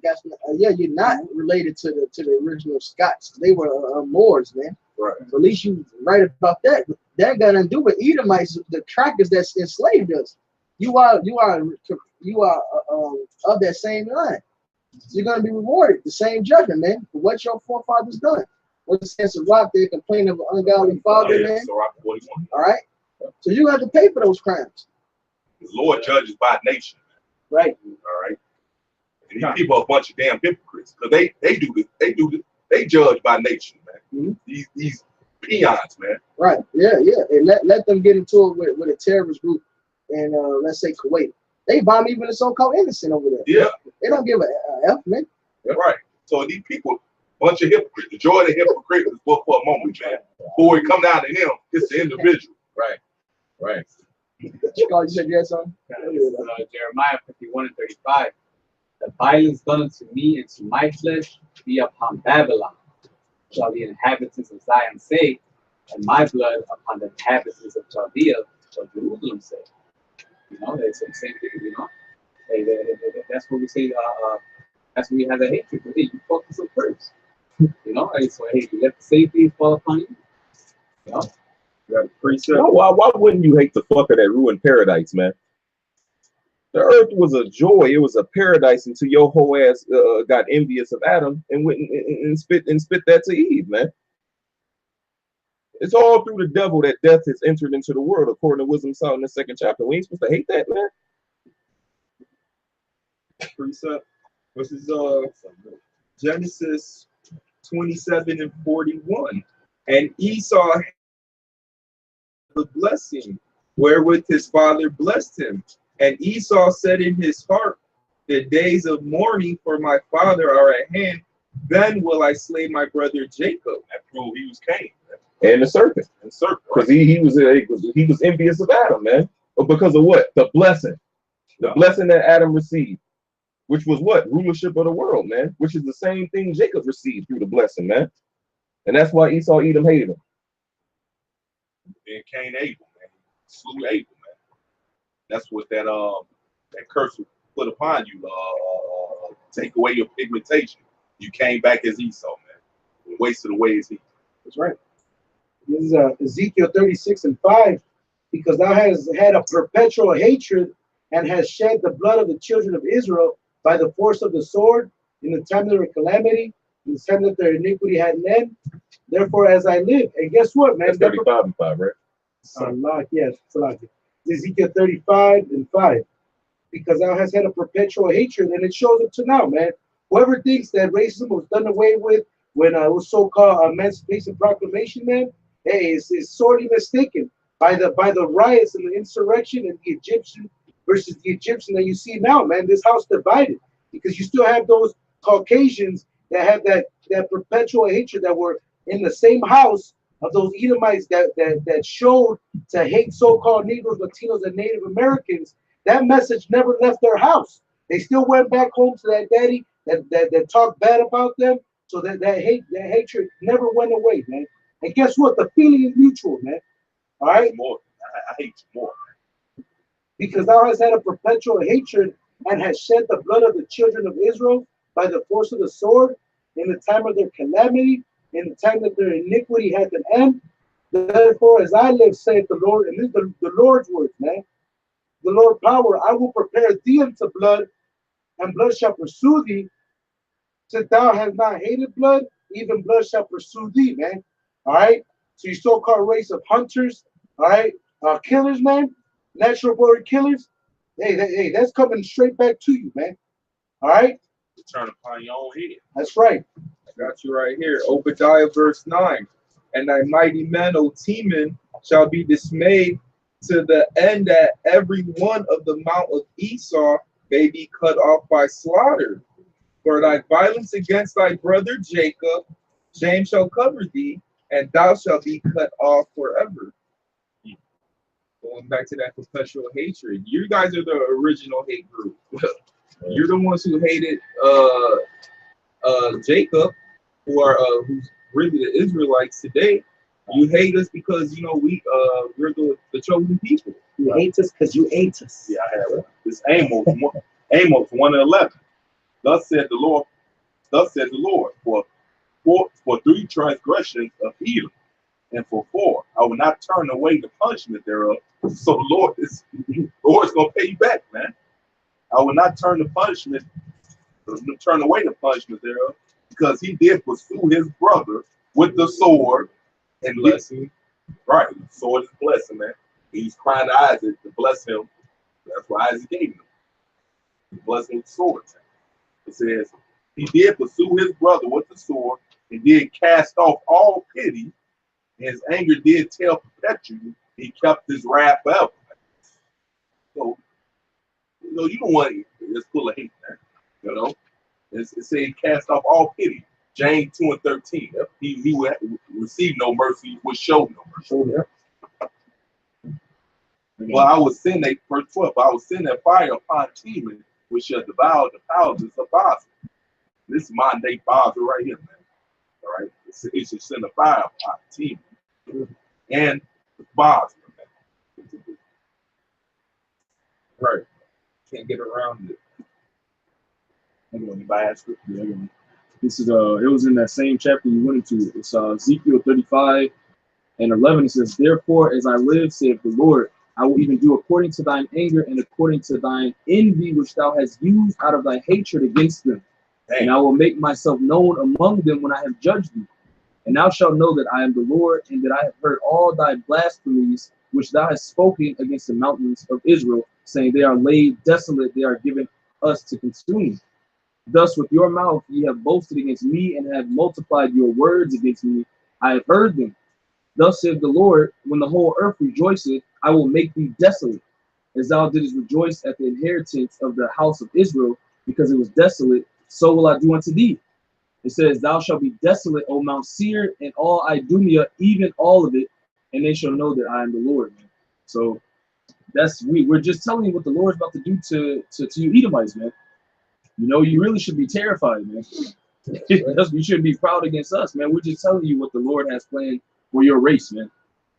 you're not related to the original Scots. They were Moors, man.
Right.
So at least you right about that. But that got nothing to do with Edomites, the crackers that enslaved us. You are of that same line. So you're gonna be rewarded the same judgment, man, for what your forefathers done. What the sense of rock they complain of an ungodly father, man.
So Rock 41.
All right. So you have to pay for those crimes.
The Lord judges by nation.
Right.
All right. And these people are a bunch of damn hypocrites because they judge by nation, man.
Mm-hmm.
These peons, man.
Right. Yeah. And let them get into it with a terrorist group in let's say Kuwait. They bomb even the so-called innocent over there.
Yeah.
They don't give a F, man.
Yeah, right. So these people, bunch of hypocrites. The joy of the hypocrite is for a moment, man. Before it come down to him, it's the individual. Right.
You said you had something?
Jeremiah 51:35. The violence done unto me and to my flesh be upon Babylon, shall the inhabitants of Zion say, and my blood upon the inhabitants of Judea shall Jerusalem say. You know, that's the same thing, you know. That's what we say, That's when you have that hatred. But hey, you focus on first. You know, and so hey, you let the safety fall upon you. You know,
You got a precept. Why wouldn't you hate the fucker that ruined paradise, man? The earth was a joy. It was a paradise until your whole ass got envious of Adam and went and spit that to Eve, man. It's all through the devil that death has entered into the world, according to Wisdom South in the 2nd chapter. We ain't supposed to hate that, man.
Precept. This is Genesis 27:41. And Esau had the blessing wherewith his father blessed him. And Esau said in his heart, the days of mourning for my father are at hand. Then will I slay my brother Jacob.
That proved he was Cain.
And the serpent. Because he was envious of Adam, man. But because of what? The blessing. The blessing that Adam received. Which was what? Rulership of the world, man. Which is the same thing Jacob received through the blessing, man. And that's why Esau, Edom hated him.
And Cain Abel, man. Slew Abel, man. That's what that curse was put upon you. Take away your pigmentation. You came back as Esau, man. Wasted away as he.
That's right. This is Ezekiel 36:5. Because thou hast had a perpetual hatred and has shed the blood of the children of Israel by the force of the sword in the time of their calamity, in the time that their iniquity had an end. Therefore, as I live, and guess what, man?
That's 35:5, right?
Salah, yes, Salah. Ezekiel 35:5. Because thou hast had a perpetual hatred, and it shows up to now, man. Whoever thinks that racism was done away with when it was so-called Emancipation Proclamation, man, hey, is sorely mistaken by the riots and the insurrection and the Egyptian versus the Egyptian that you see now, man. This house divided because you still have those Caucasians that have that perpetual hatred that were in the same house of those Edomites that showed to hate so-called Negroes, Latinos, and Native Americans. That message never left their house. They still went back home to that daddy that talked bad about them. So that hatred never went away, man. And guess what? The feeling is mutual, man. All right?
More. I hate you more.
Because thou hast had a perpetual hatred and has shed the blood of the children of Israel by the force of the sword in the time of their calamity, in the time that their iniquity hath an end. Therefore, as I live, saith the Lord, and this is the Lord's words, man. The Lord power, I will prepare thee unto blood, and blood shall pursue thee. Since thou hast not hated blood, even blood shall pursue thee, man. All right? So you so-called race of hunters, all right? Killers, man. Natural born killers. Hey, that's coming straight back to you, man. All right?
Turn upon your own head.
That's right.
I got you right here. Obadiah verse 9. And thy mighty men, O Teman, shall be dismayed to the end that every one of the mount of Esau may be cut off by slaughter. For thy violence against thy brother Jacob, shame shall cover thee, and thou shalt be cut off forever. Going back to that perpetual hatred, you guys are the original hate group. You're the ones who hated Jacob, who's really the Israelites today. You hate us because we're the chosen people.
You hate us because you ate us.
Yeah, I have it. This Amos 1:11. Thus said the Lord, for 3 transgressions of Edom, and for 4, I will not turn away the punishment thereof. So the Lord's gonna pay you back, man. I will not turn away the punishment thereof, because he did pursue his brother with the sword and blessing. Right, the sword is blessing, man. He's crying to Isaac to bless him. That's why Isaac gave him the blessing with the sword. It says he did pursue his brother with the sword and did cast off all pity. His anger did tell perpetually. He kept his wrath forever. So, you don't want it. It's full of hate, man. It said he cast off all pity. James 2:13. He would receive no mercy, would show no mercy. Well, I will send verse 12. I will send a fire upon Teman, which shall devour the houses of Basra. This is modern day Basra right here, man. All right, it should send a fire upon Teman and Basra, man.
Right, can't get around it.
Anybody have scripture? Yeah, I got it. This is it was in that same chapter you went into. It's Ezekiel 35 and 11. It says, "Therefore, as I live, saith the Lord, I will even do according to thine anger and according to thine envy, which thou hast used out of thy hatred against them. And I will make myself known among them when I have judged thee. And thou shalt know that I am the Lord, and that I have heard all thy blasphemies which thou hast spoken against the mountains of Israel, saying, they are laid desolate, they are given us to consume. Thus with your mouth ye have boasted against me, and have multiplied your words against me. I have heard them. Thus saith the Lord, when the whole earth rejoiceth, I will make thee desolate, as thou didst rejoice at the inheritance of the house of Israel, because it was desolate, so will I do unto thee. It says, thou shalt be desolate, O Mount Seir, and all Idumea, even all of it, and they shall know that I am the Lord." Man. So we're just telling you what the Lord's about to do to you Edomites, man. You know, you really should be terrified, man. You shouldn't be proud against us, man. We're just telling you what the Lord has planned for your race, man.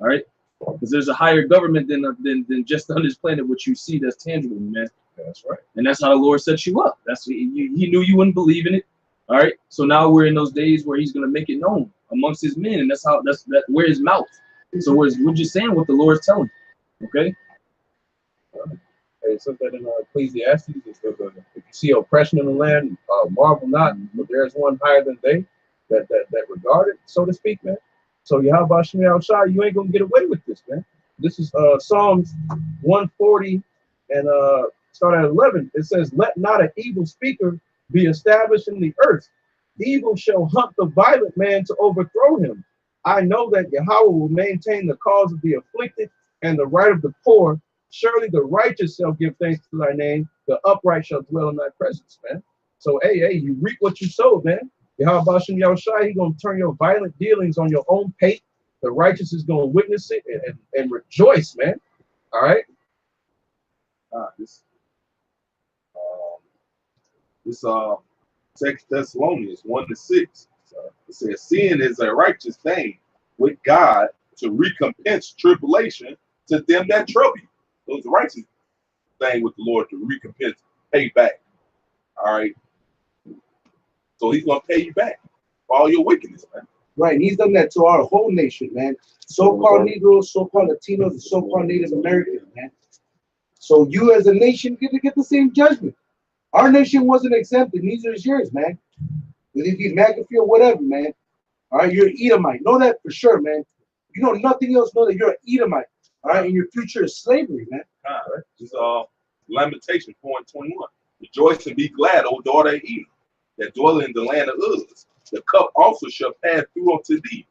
All right? Because there's a higher government than just on this planet, which you see that's tangible, man.
That's right.
And that's how the Lord set you up. He knew you wouldn't believe in it. All right. So now we're in those days where he's going to make it known amongst his men, and that's where his mouth. So we're just saying what the Lord's telling. Okay.
Hey, something in Ecclesiastes, if you see oppression in the land, marvel not, but there's one higher than they that regard it, so to speak, man. So Yahweh Shai, you ain't gonna get away with this, man. This is Psalms 140 and start at 11. It says, "Let not an evil speaker be established in the earth. Evil shall hunt the violent man to overthrow him. I know that Yahweh will maintain the cause of the afflicted and the right of the poor. Surely the righteous shall give thanks to thy name. The upright shall dwell in thy presence," man. So, hey, you reap what you sow, man. Yahweh Bashem Yahushai, he's going to turn your violent dealings on your own pate. The righteous is going to witness it and rejoice, man. All right?
This 2 Thessalonians 1-6. It says, "Sin is a righteous thing with God to recompense tribulation to them that trouble you." So it's a righteous thing with the Lord to recompense, pay back. All right. So he's gonna pay you back for all your wickedness, man.
Right, and he's done that to our whole nation, man. So-called Negroes, so-called Latinos, and so-called Native Americans, man. So you as a nation get to get the same judgment. Our nation wasn't exempt, and neither is yours, man. Whether you be Mcafee or whatever, man. All right, you're an Edomite. Know that for sure, man. You know nothing else, know that you're an Edomite. All right, and your future is slavery, man.
All right. This Lamentation 4:21. "Rejoice and be glad, O daughter of Edom, that dwell in the land of Uz. The cup also shall pass through unto thee.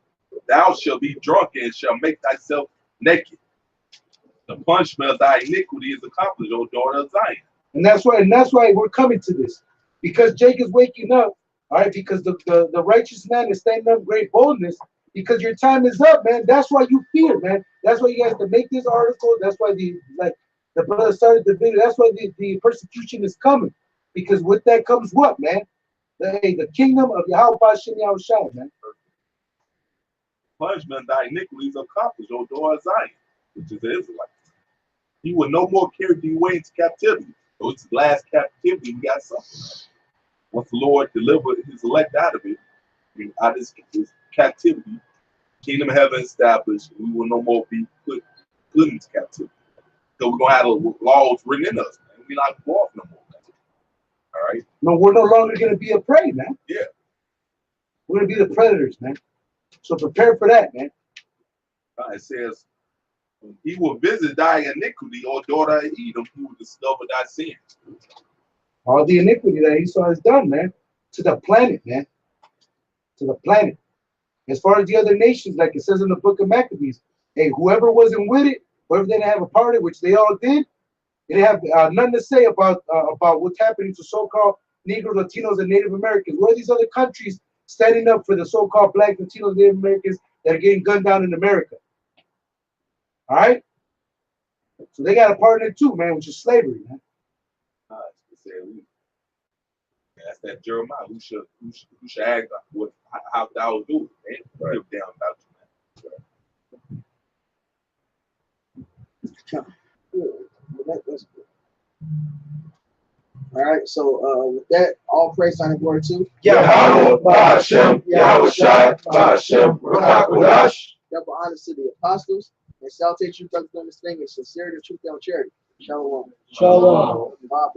Thou shalt be drunk and shall make thyself naked. The punishment of thy iniquity is accomplished, O daughter of Zion."
And that's why we're coming to this. Because Jacob's waking up, all right, because the righteous man is standing up great boldness, because your time is up, man. That's why you fear, man. That's why you guys to make this article. That's why the brother started the video. That's why the persecution is coming. Because with that comes what, man? The kingdom of Yahweh Bashem Yahushua, man.
Punishment of thy iniquity is accomplished, O daughter of Zion, which is the Israelites. He will no more carry thee away into captivity. So it's the last captivity. We got something. Once the Lord delivered his elect out of it, out of this captivity, kingdom of heaven established, we will no more be put into captivity. So we're gonna have the laws written in us, man. We're not going off no more, man. All right.
No, we're no longer gonna be a prey, man.
Yeah.
We're gonna be the predators, man. So prepare for that, man.
It says, "He will visit thy iniquity, O daughter of Edom. He will discover thy sins."
All the iniquity that Esau has done, man, to the planet, man. To the planet. As far as the other nations, like it says in the book of Maccabees, hey, whoever wasn't with it, whoever didn't have a part of it, which they all did, they have nothing to say about what's happening to so-called Negroes, Latinos, and Native Americans. What are these other countries standing up for the so-called Black, Latinos, Native Americans that are getting gunned down in America? All right? So they got a part in it too, man, which is slavery, man.
That's that Jeremiah. Who should ask how thou will do it, man? Right. Down about you, man.
That's good.
All right, so with that, all praise and glory to
Yahweh, Ba'ashem, Yahweh Shai, Ba'ashem, Ruach Kodash.
double honors to the apostles, and salutation, brothers, understanding, and sincerity, truth, and charity. Shalom.
Shalom.
Bob,